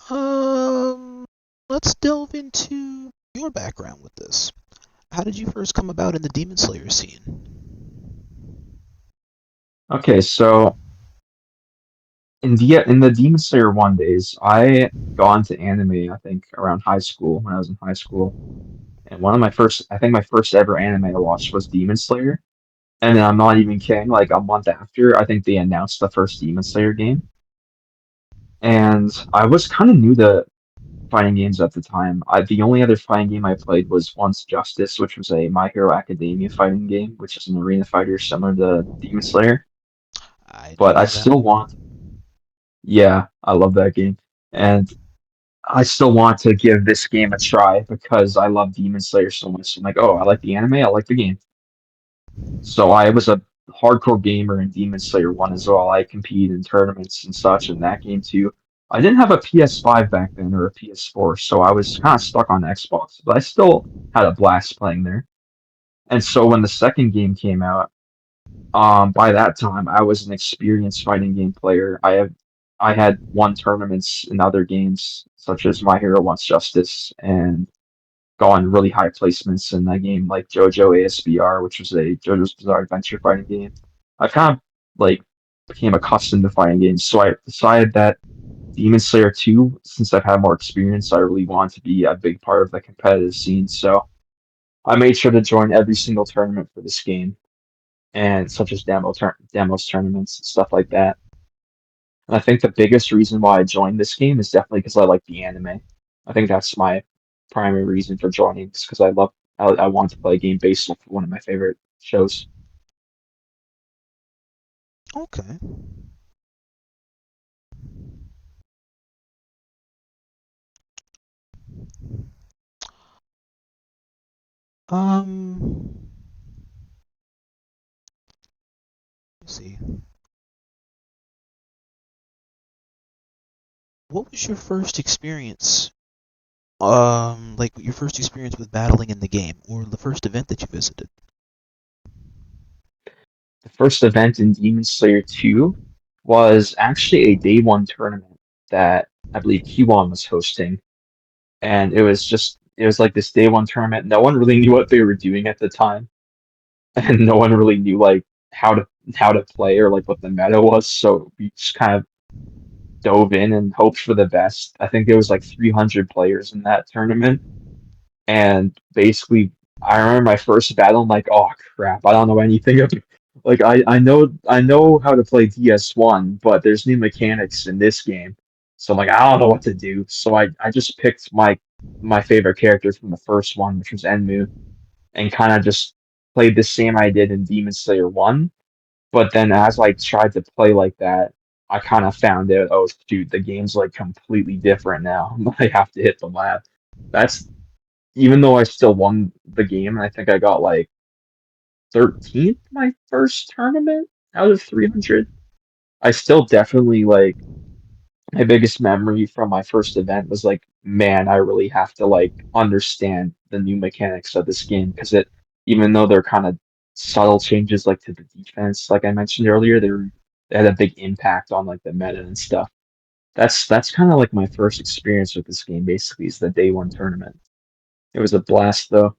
Um, let's delve into your background with this. How did you first come about in the Demon Slayer scene? Okay, so in the Demon Slayer 1 days, I got into anime, I think, around high school when I was in high school. And one of my first I think my first ever anime I watched was Demon Slayer. And then I'm not even kidding, like a month after, I think they announced the first Demon Slayer game. And I was kind of new to fighting games at the time. The only other fighting game I played was once Justice, which was a My Hero Academia fighting game, which is an arena fighter similar to Demon Slayer. I do But I know that still one. want, yeah, I love that game. And I still want to give this game a try because I love Demon Slayer so much. So I'm like, oh, I like the anime, I like the game. So I was a hardcore gamer in Demon Slayer 1 as well. I competed in tournaments and such in that game too. I didn't have a PS5 back then or a PS4, so I was kind of stuck on Xbox, but I still had a blast playing there. And so when the second game came out, by that time I was an experienced fighting game player. I had won tournaments in other games such as My Hero Wants Justice and gotten really high placements in that game, like JoJo ASBR, which was a JoJo's Bizarre Adventure fighting game. I kind of like became accustomed to fighting games, so I decided that Demon Slayer 2, since I've had more experience, I really want to be a big part of the competitive scene. So I made sure to join every single tournament for this game, and such as demos tournaments and stuff like that. And I think the biggest reason why I joined this game is definitely because I like the anime. I think that's my primary reason for joining, is because I want to play a game based off one of my favorite shows. Okay. Um, let's see. What was your first experience? Like your first experience with battling in the game, or the first event that you visited? The first event in Demon Slayer 2 was actually a day one tournament that I believe Kiwon was hosting. And it was like this day one tournament. No one really knew what they were doing at the time. And no one really knew like how to play or like what the meta was. So we just kind of dove in and hoped for the best. I think there was like 300 players in that tournament, and basically, I remember my first battle. I'm like, oh crap, I don't know anything of like I know how to play DS1, but there's new mechanics in this game, so I'm like I don't know what to do. So I just picked my favorite characters from the first one, which was Enmu, and kind of just played the same I did in Demon Slayer 1, but then as I tried to play like that, I kind of found out, oh shoot, the game's like completely different now. I have to hit the lab. That's even though I still won the game, and I think I got like 13th my first tournament out of 300. I still definitely like my biggest memory from my first event was like, man, I really have to like understand the new mechanics of this game because even though they're kind of subtle changes like to the defense, like I mentioned earlier, they had a big impact on like the meta and stuff. That's kind of like my first experience with this game. Basically, is the day one tournament. It was a blast though.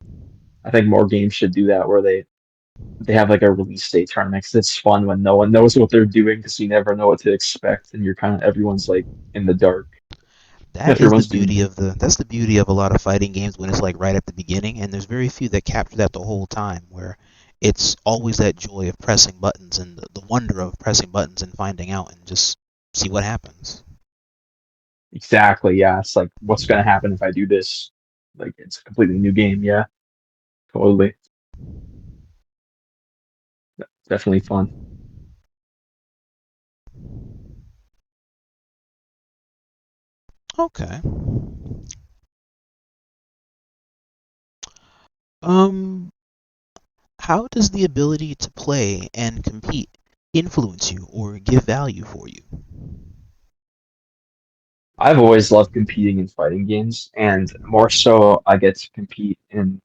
I think more games should do that where they have like a release date tournament 'cause it's fun when no one knows what they're doing because you never know what to expect and you're kind of everyone's like in the dark. That is the Everyone's doing beauty of the that's the beauty of a lot of fighting games when it's like right at the beginning, and there's very few that capture that the whole time, where it's always that joy of pressing buttons and the wonder of pressing buttons and finding out and just see what happens. exactly, yeah. It's like what's gonna happen if I do this? Like it's a completely new game, yeah. Totally. Definitely fun. Okay. Um, how does the ability to play and compete influence you or give value for you? I've always loved competing in fighting games and more so I get to compete in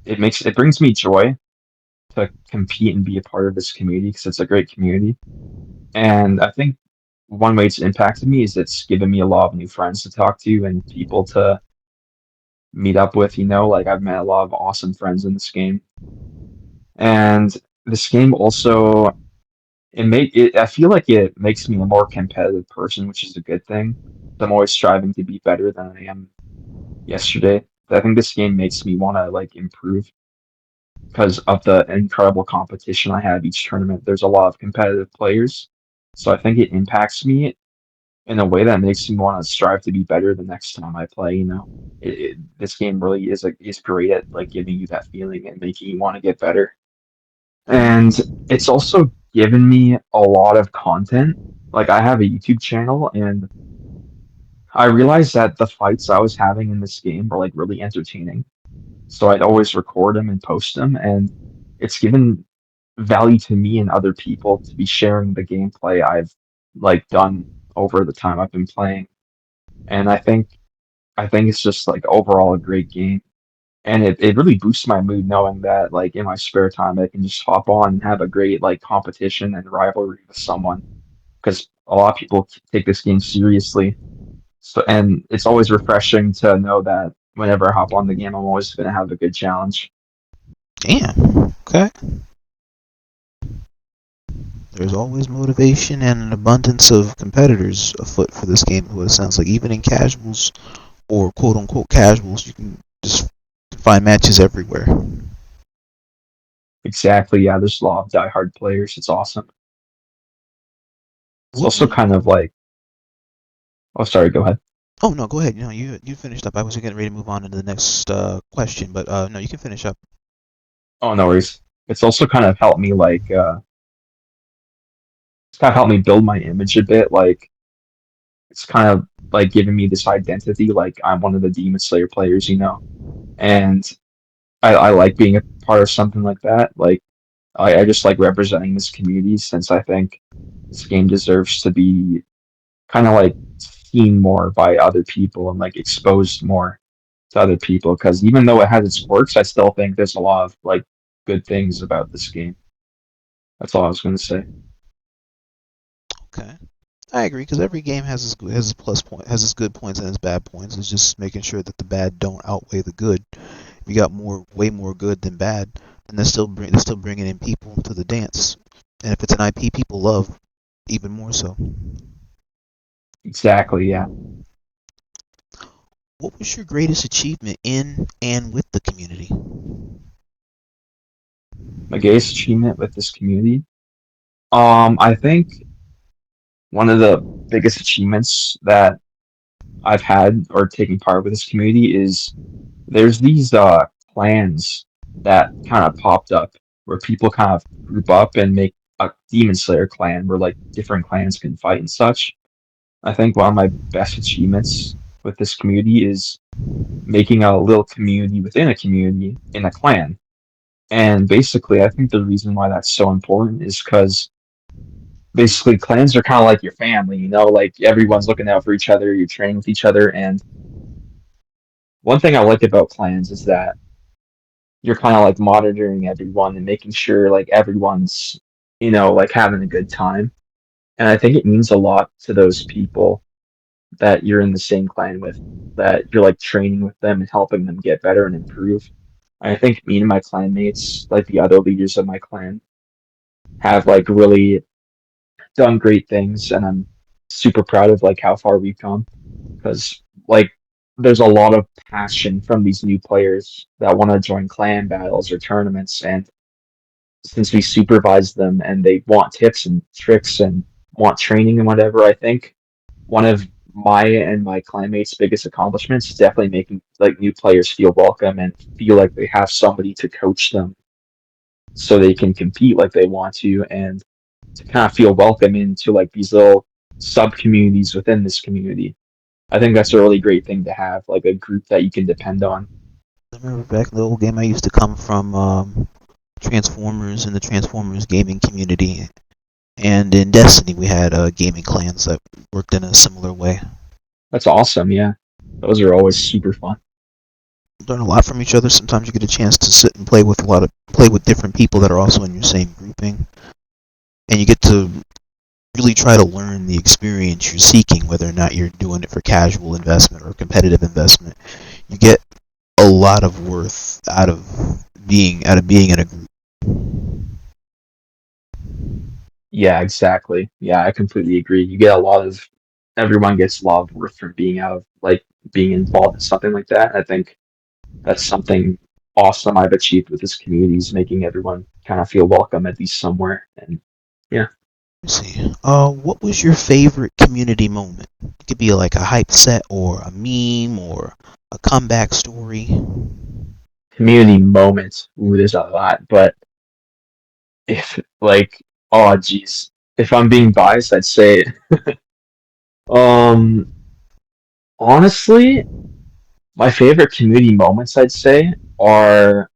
it brings me joy to compete and be a part of this community because it's a great community. And I think one way it's impacted me is it's given me a lot of new friends to talk to and people to meet up with. Like I've met a lot of awesome friends in this game. And this game also I feel like it makes me a more competitive person, which is a good thing. I'm always striving to be better than I am yesterday. I think this game makes me want to like improve because of the incredible competition I have each tournament. There's a lot of competitive players, so I think it impacts me in a way that makes me want to strive to be better the next time I play. This game really is great at like giving you that feeling and making you want to get better. And it's also given me a lot of content. Like I have a YouTube channel, and I realized that the fights I was having in this game were like really entertaining. So I'd always record them and post them, and it's given value to me and other people to be sharing the gameplay I've like done over the time I've been playing. And I think it's just like overall a great game. And it really boosts my mood knowing that like in my spare time I can just hop on and have a great like competition and rivalry with someone because a lot of people take this game seriously. So and it's always refreshing to know that whenever I hop on the game I'm always gonna have a good challenge. Damn. Okay. There's always motivation and an abundance of competitors afoot for this game. What it sounds like, even in casuals or quote unquote casuals, you can just find matches everywhere. Exactly, yeah, there's a lot of diehard players. It's awesome. It's What also would? kind of like oh sorry, go ahead. Oh no, go ahead. No, you finished up. I was getting ready to move on into the next question, but no, you can finish up. Oh no worries. It's also kind of helped me like it's kind of helped me build my image a bit. Like it's kind of like giving me this identity, like I'm one of the Demon Slayer players. And I like being a part of something like that. Like I just like representing this community since I think this game deserves to be kind of like seen more by other people and like exposed more to other people. Because even though it has its quirks, I still think there's a lot of like good things about this game. That's all I was going to say. Okay. I agree because every game has its plus point, has its good points and its bad points. It's just making sure that the bad don't outweigh the good. If you got way more good than bad, then they're still bringing in people to the dance. And if it's an IP people love, even more so. Exactly, yeah. What was your greatest achievement in and with the community? My greatest achievement with this community. I think one of the biggest achievements that I've had or taken part with this community is there's these clans that kind of popped up where people kind of group up and make a Demon Slayer clan where like different clans can fight and such. I think one of my best achievements with this community is making a little community within a community in a clan. And basically, I think the reason why that's so important is because basically clans are kind of like your family, like everyone's looking out for each other, you're training with each other. And one thing I like about clans is that you're kind of like monitoring everyone and making sure like everyone's like having a good time. And I think it means a lot to those people that you're in the same clan with, that you're like training with them and helping them get better and improve. I think me and my clanmates, like the other leaders of my clan, have like really done great things, and I'm super proud of like how far we've come because like there's a lot of passion from these new players that want to join clan battles or tournaments, and since we supervise them and they want tips and tricks and want training and whatever, I think one of my and my clanmates' biggest accomplishments is definitely making like new players feel welcome and feel like they have somebody to coach them so they can compete like they want to, and to kind of feel welcome into like these little sub communities within this community. I think that's a really great thing to have, like a group that you can depend on. I remember back in the old game, I used to come from Transformers and the Transformers gaming community. And in Destiny, we had gaming clans that worked in a similar way. That's awesome, yeah. Those are always super fun. Learn a lot from each other. Sometimes you get a chance to sit and play with different people that are also in your same grouping, and you get to really try to learn the experience you're seeking, whether or not you're doing it for casual investment or competitive investment. You get a lot of worth out of being in a group. Yeah, exactly. Yeah, I completely agree. You get a lot of everyone gets a lot of worth from being out of like being involved in something like that. I think that's something awesome I've achieved with this community is making everyone kind of feel welcome at least somewhere. And yeah. Let's see. What was your favorite community moment? It could be like a hype set or a meme or a comeback story. Community moments. Ooh, there's a lot, but if like, oh geez, if I'm being biased, I'd say, um, honestly, my favorite community moments, I'd say, are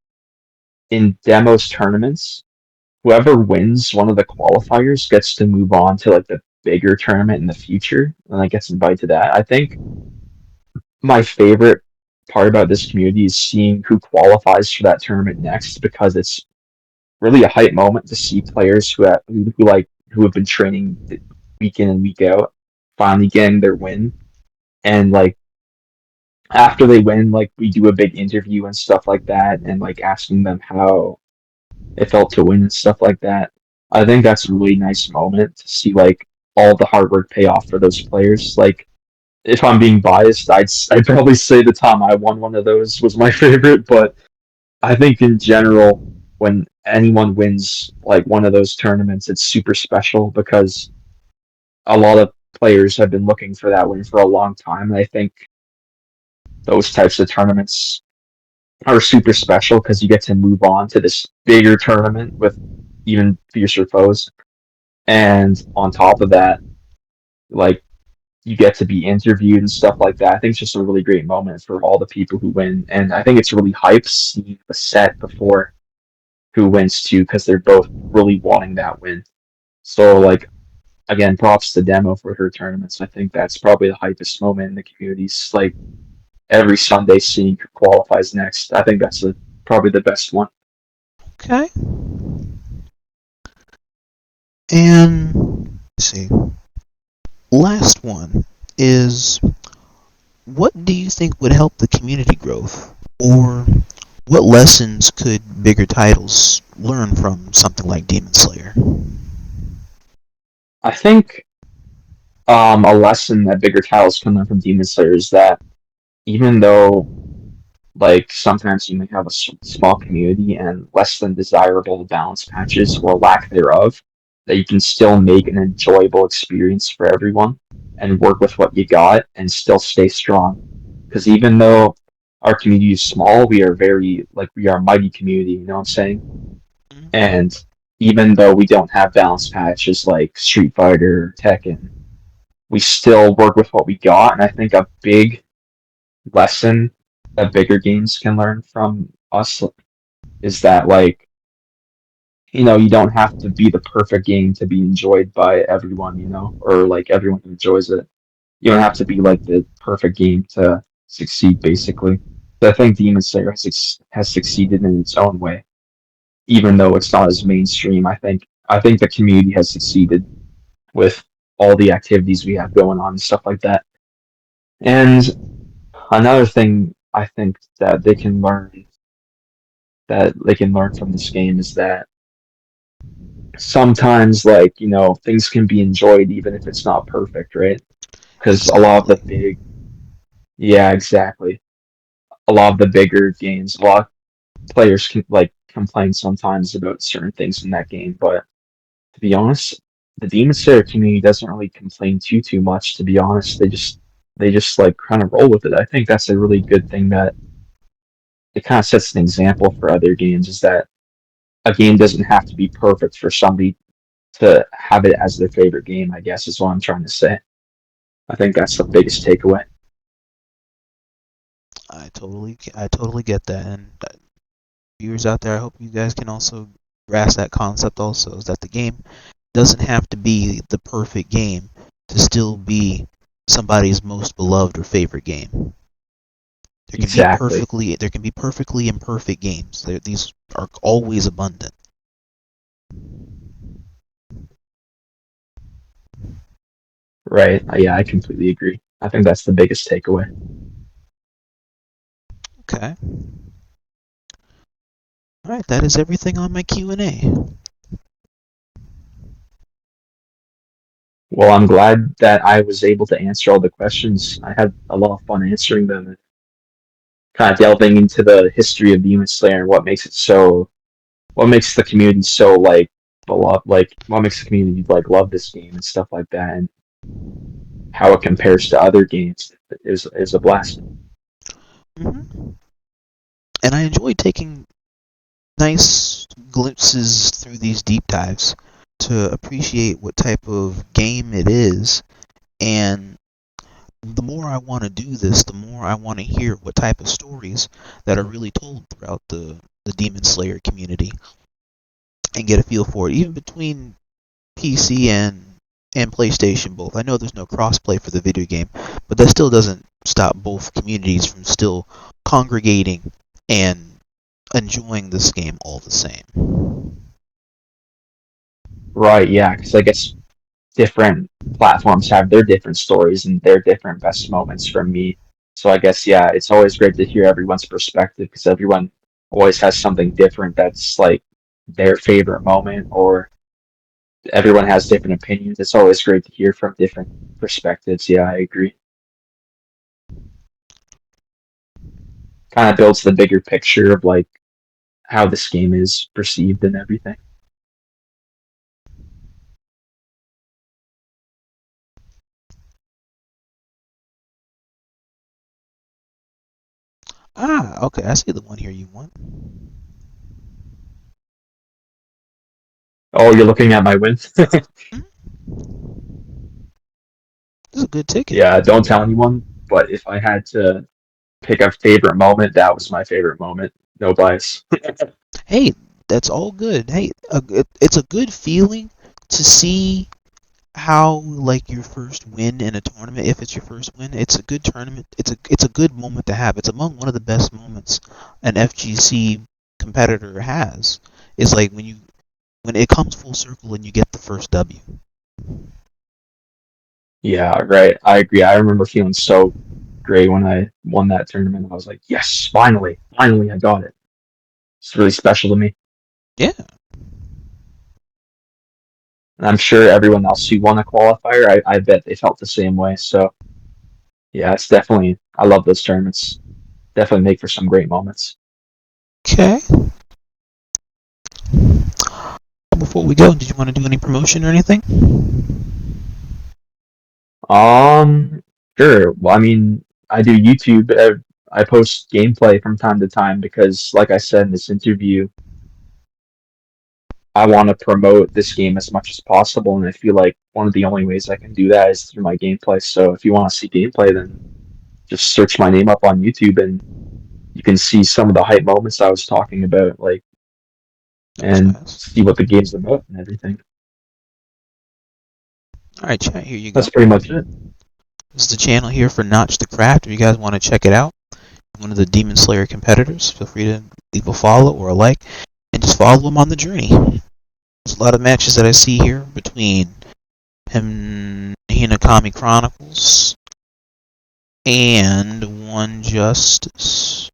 in demos tournaments. Whoever wins one of the qualifiers gets to move on to like the bigger tournament in the future, and I gets invited to that. I think my favorite part about this community is seeing who qualifies for that tournament next because it's really a hype moment to see players who have been training week in and week out finally getting their win, and like after they win, like we do a big interview and stuff like that, and like asking them how it felt to win and stuff like that. I think that's a really nice moment to see like all the hard work pay off for those players. Like if I'm being biased, I'd probably say the time I won one of those was my favorite, but I think in general, when anyone wins like one of those tournaments, it's super special because a lot of players have been looking for that win for a long time. And I think those types of tournaments are super special because you get to move on to this bigger tournament with even fiercer foes. And on top of that, like you get to be interviewed and stuff like that. I think it's just a really great moment for all the people who win. And I think it's really hype seeing the set before who wins too, because they're both really wanting that win. So like again, props to Demo for her tournaments. I think that's probably the hypest moment in the communities. Like every Sunday seeing who qualifies next. I think that's probably the best one. Okay. And let's see. Last one is, what do you think would help the community growth? Or what lessons could bigger titles learn from something like Demon Slayer? I think a lesson that bigger titles can learn from Demon Slayer is that even though like sometimes you may have a small community and less than desirable balance patches or lack thereof, that you can still make an enjoyable experience for everyone and work with what you got and still stay strong. Because even though our community is small, we are very like we are a mighty community. You know what I'm saying? And even though we don't have balance patches like Street Fighter, Tekken, we still work with what we got. And I think a big lesson that bigger games can learn from us is that like you don't have to be the perfect game to be enjoyed by everyone, or like everyone enjoys it. You don't have to be like the perfect game to succeed, basically. So I think Demon Slayer has succeeded in its own way, even though it's not as mainstream. I think the community has succeeded with all the activities we have going on and stuff like that. And another thing I think that they can learn from this game is that sometimes like things can be enjoyed even if it's not perfect, right? Because a lot of the Exactly. big yeah, exactly, a lot of the bigger games, a lot of players can like complain sometimes about certain things in that game, but to be honest, the Demon Slayer community doesn't really complain too much. To be honest, they just like kind of roll with it. I think that's a really good thing that it kind of sets an example for other games, is that a game doesn't have to be perfect for somebody to have it as their favorite game, I guess is what I'm trying to say. I think that's the biggest takeaway. I totally get that. And viewers out there, I hope you guys can also grasp that concept also, is that the game doesn't have to be the perfect game to still be somebody's most beloved or favorite game. Exactly. There can be perfectly imperfect games. These are always abundant. Right. Yeah, I completely agree. I think that's the biggest takeaway. Okay. All right, that is everything on my Q&A. Well, I'm glad that I was able to answer all the questions. I had a lot of fun answering them and kind of delving into the history of Demon Slayer and what makes the community so like what makes the community like love this game and stuff like that, and how it compares to other games is a blast. Mm-hmm. And I enjoy taking nice glimpses through these deep dives to appreciate what type of game it is. And the more I want to do this, the more I want to hear what type of stories that are really told throughout the Demon Slayer community and get a feel for it, even between PC and PlayStation both. I know there's no crossplay for the video game, but that still doesn't stop both communities from still congregating and enjoying this game all the same. Right, yeah, because I guess different platforms have their different stories and their different best moments from me. So I guess, yeah, it's always great to hear everyone's perspective because everyone always has something different that's like their favorite moment, or everyone has different opinions. It's always great to hear from different perspectives. Yeah, I agree. Kind of builds the bigger picture of like how this game is perceived and everything. Ah, okay, I see the one here you want. Oh, you're looking at my win? Hmm? This is a good ticket. Yeah, don't tell anyone, but if I had to pick a favorite moment, that was my favorite moment. No bias. Hey, that's all good. Hey, it's a good feeling to see how like your first win in a tournament. If it's your first win, it's a good tournament. It's a good moment to have. It's among one of the best moments an FGC competitor has. It's like when it comes full circle and you get the first W. Yeah, right. I agree. I remember feeling so great when I won that tournament. I was like, yes, finally, I got it. It's really special to me. Yeah. And I'm sure everyone else who won a qualifier, I bet they felt the same way. So, yeah, it's definitely, I love those tournaments. Definitely make for some great moments. Okay. Before we go, did you want to do any promotion or anything? Um, sure. Well, I mean, I do YouTube. I post gameplay from time to time because, like I said in this interview, I want to promote this game as much as possible, and I feel like one of the only ways I can do that is through my gameplay. So if you want to see gameplay, then just search my name up on YouTube, and you can see some of the hype moments I was talking about, like, That's and fast. see what the game's about and everything. All right, chat. Here you That's go. pretty much it. This is the channel here for Notch the Craft. If you guys want to check it out, one of the Demon Slayer competitors, feel free to leave a follow or a like, and just follow him on the journey. There's a lot of matches that I see here between him, Hinokami Chronicles, and One Justice,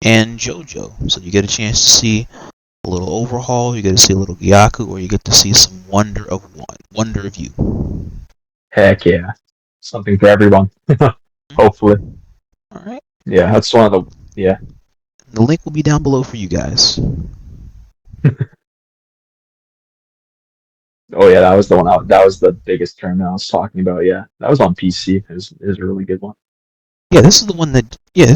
and JoJo. So you get a chance to see a little overhaul, you get to see a little Gyokko, or you get to see some wonder of you. Heck yeah, something for everyone. Hopefully, All right. yeah. That's one of the yeah. The link will be down below for you guys. Oh yeah, that was the one. That was the biggest tournament I was talking about. Yeah, that was on PC. It was a really good one. Yeah, this is the one that. Yeah,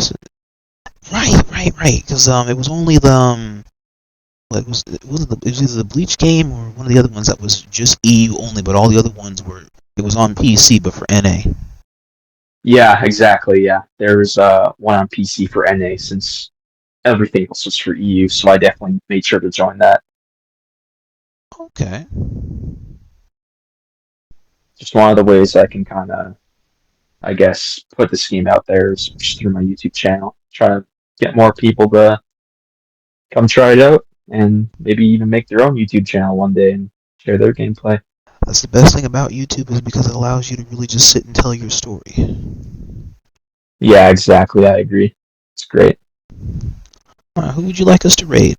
right. Because it was only the like it was either the Bleach game or one of the other ones that was just EU only, but all the other ones were it was on PC but for NA. Yeah, exactly. Yeah, there was one on PC for NA since everything else was for EU. So I definitely made sure to join that. Okay. Just one of the ways I can kind of, I guess, put this game out there is just through my YouTube channel. Try to get more people to come try it out and maybe even make their own YouTube channel one day and share their gameplay. That's the best thing about YouTube is because it allows you to really just sit and tell your story. Yeah, exactly. I agree. It's great. Who would you like us to raid?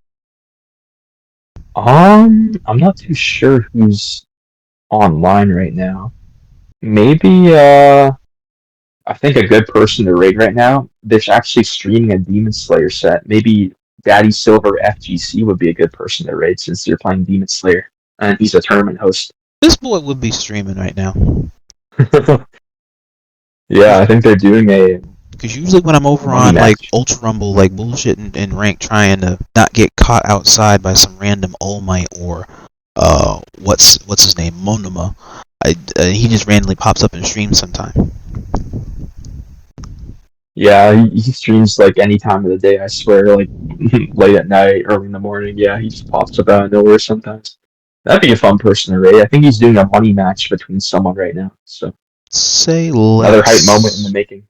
I'm not too sure who's online right now. Maybe I think a good person to raid right now. There's actually streaming a Demon Slayer set. Maybe DaddySilverFGC would be a good person to raid since they're playing Demon Slayer. and he's a tournament host. This boy would be streaming right now. Yeah, I think they're doing a. Because usually when I'm over money on like match. Ultra Rumble, like bullshit and rank, trying to not get caught outside by some random All Might or what's his name, Monoma, he just randomly pops up and streams sometime. Yeah, he streams like any time of the day. I swear, like late at night, early in the morning. Yeah, he just pops up out of nowhere sometimes. That'd be a fun person to raid. I think he's doing a money match between someone right now. So Say another hype less. moment in the making.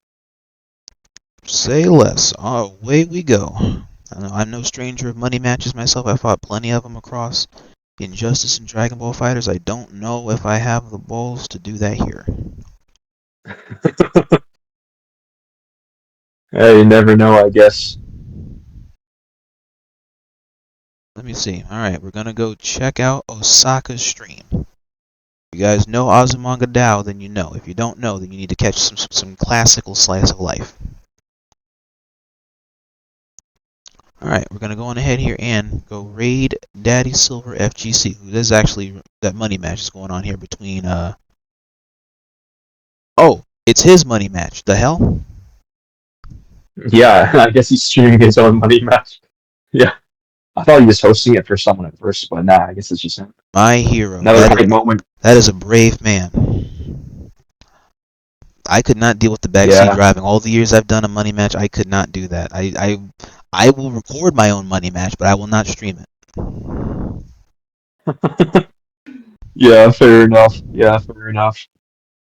Say less. Away we go. I'm no stranger of money matches myself. I fought plenty of them across Injustice and Dragon Ball Fighters. I don't know if I have the balls to do that here. Hey, you never know, I guess. Let me see. Alright, we're gonna go check out Osaka's stream. If you guys know Azumanga Dao, then you know. If you don't know, then you need to catch some classical slice of life. Alright, we're gonna go on ahead here and go raid DaddySilverFGC. This is actually that money match is going on here between oh, it's his money match. The hell? Yeah, I guess he's streaming his own money match. Yeah. I thought he was hosting it for someone at first, but nah, I guess it's just him. My hero. Another hype moment. That is a brave man. I could not deal with the backseat driving. All the years I've done a money match, I could not do that. I will record my own money match, but I will not stream it. Yeah, fair enough.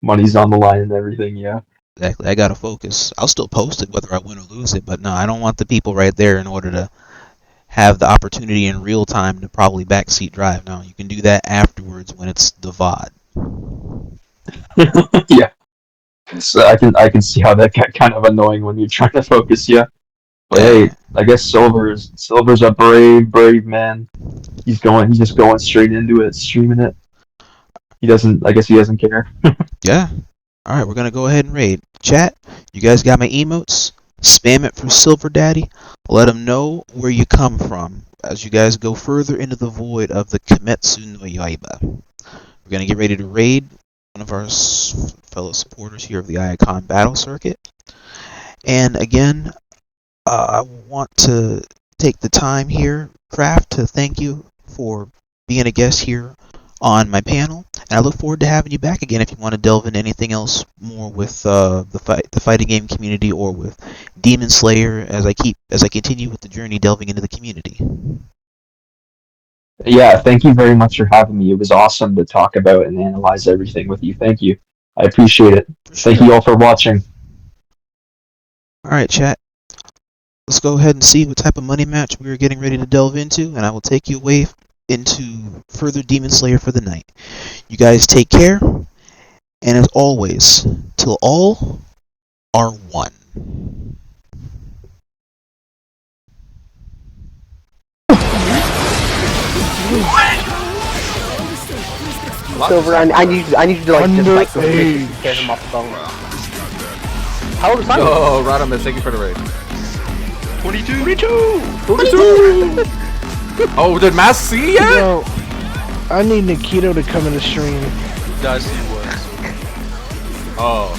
Money's on the line and everything, yeah. Exactly. I gotta focus. I'll still post it whether I win or lose it, but no, I don't want the people right there in order to have the opportunity in real time to probably backseat drive. No, you can do that afterwards when it's the VOD. Yeah. So I can see how that got kind of annoying when you're trying to focus, yeah. But hey, I guess Silver's a brave man. He's just going straight into it, streaming it. I guess he doesn't care. Yeah. Alright, we're gonna go ahead and raid. Chat, you guys got my emotes? Spam it for Silver Daddy. Let them know where you come from as you guys go further into the void of the Kimetsunoyaiba. We're gonna get ready to raid one of our fellow supporters here of the Iacon battle circuit. And again, I want to take the time here, Craft, to thank you for being a guest here on my panel, and I look forward to having you back again if you want to delve into anything else more with the fighting game community or with Demon Slayer as I continue with the journey delving into the community. Yeah, thank you very much for having me. It was awesome to talk about and analyze everything with you. Thank you. I appreciate it. Sure. Thank you all for watching. Alright, chat. Let's go ahead and see what type of money match we are getting ready to delve into, and I will take you away into further Demon Slayer for the night. You guys take care, and as always, till all are one. Silver, I need you to like just like get him off the phone. How old is Simon? Oh, Radamus, thank you for the raid. 22! Oh, did Mass see yet? Yo, I need Nikito to come in the stream. He does, he was. Oh.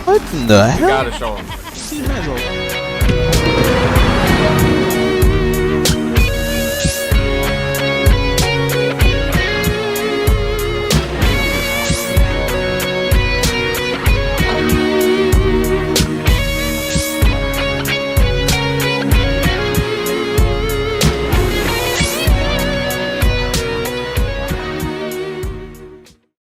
What in the hell? You gotta show him.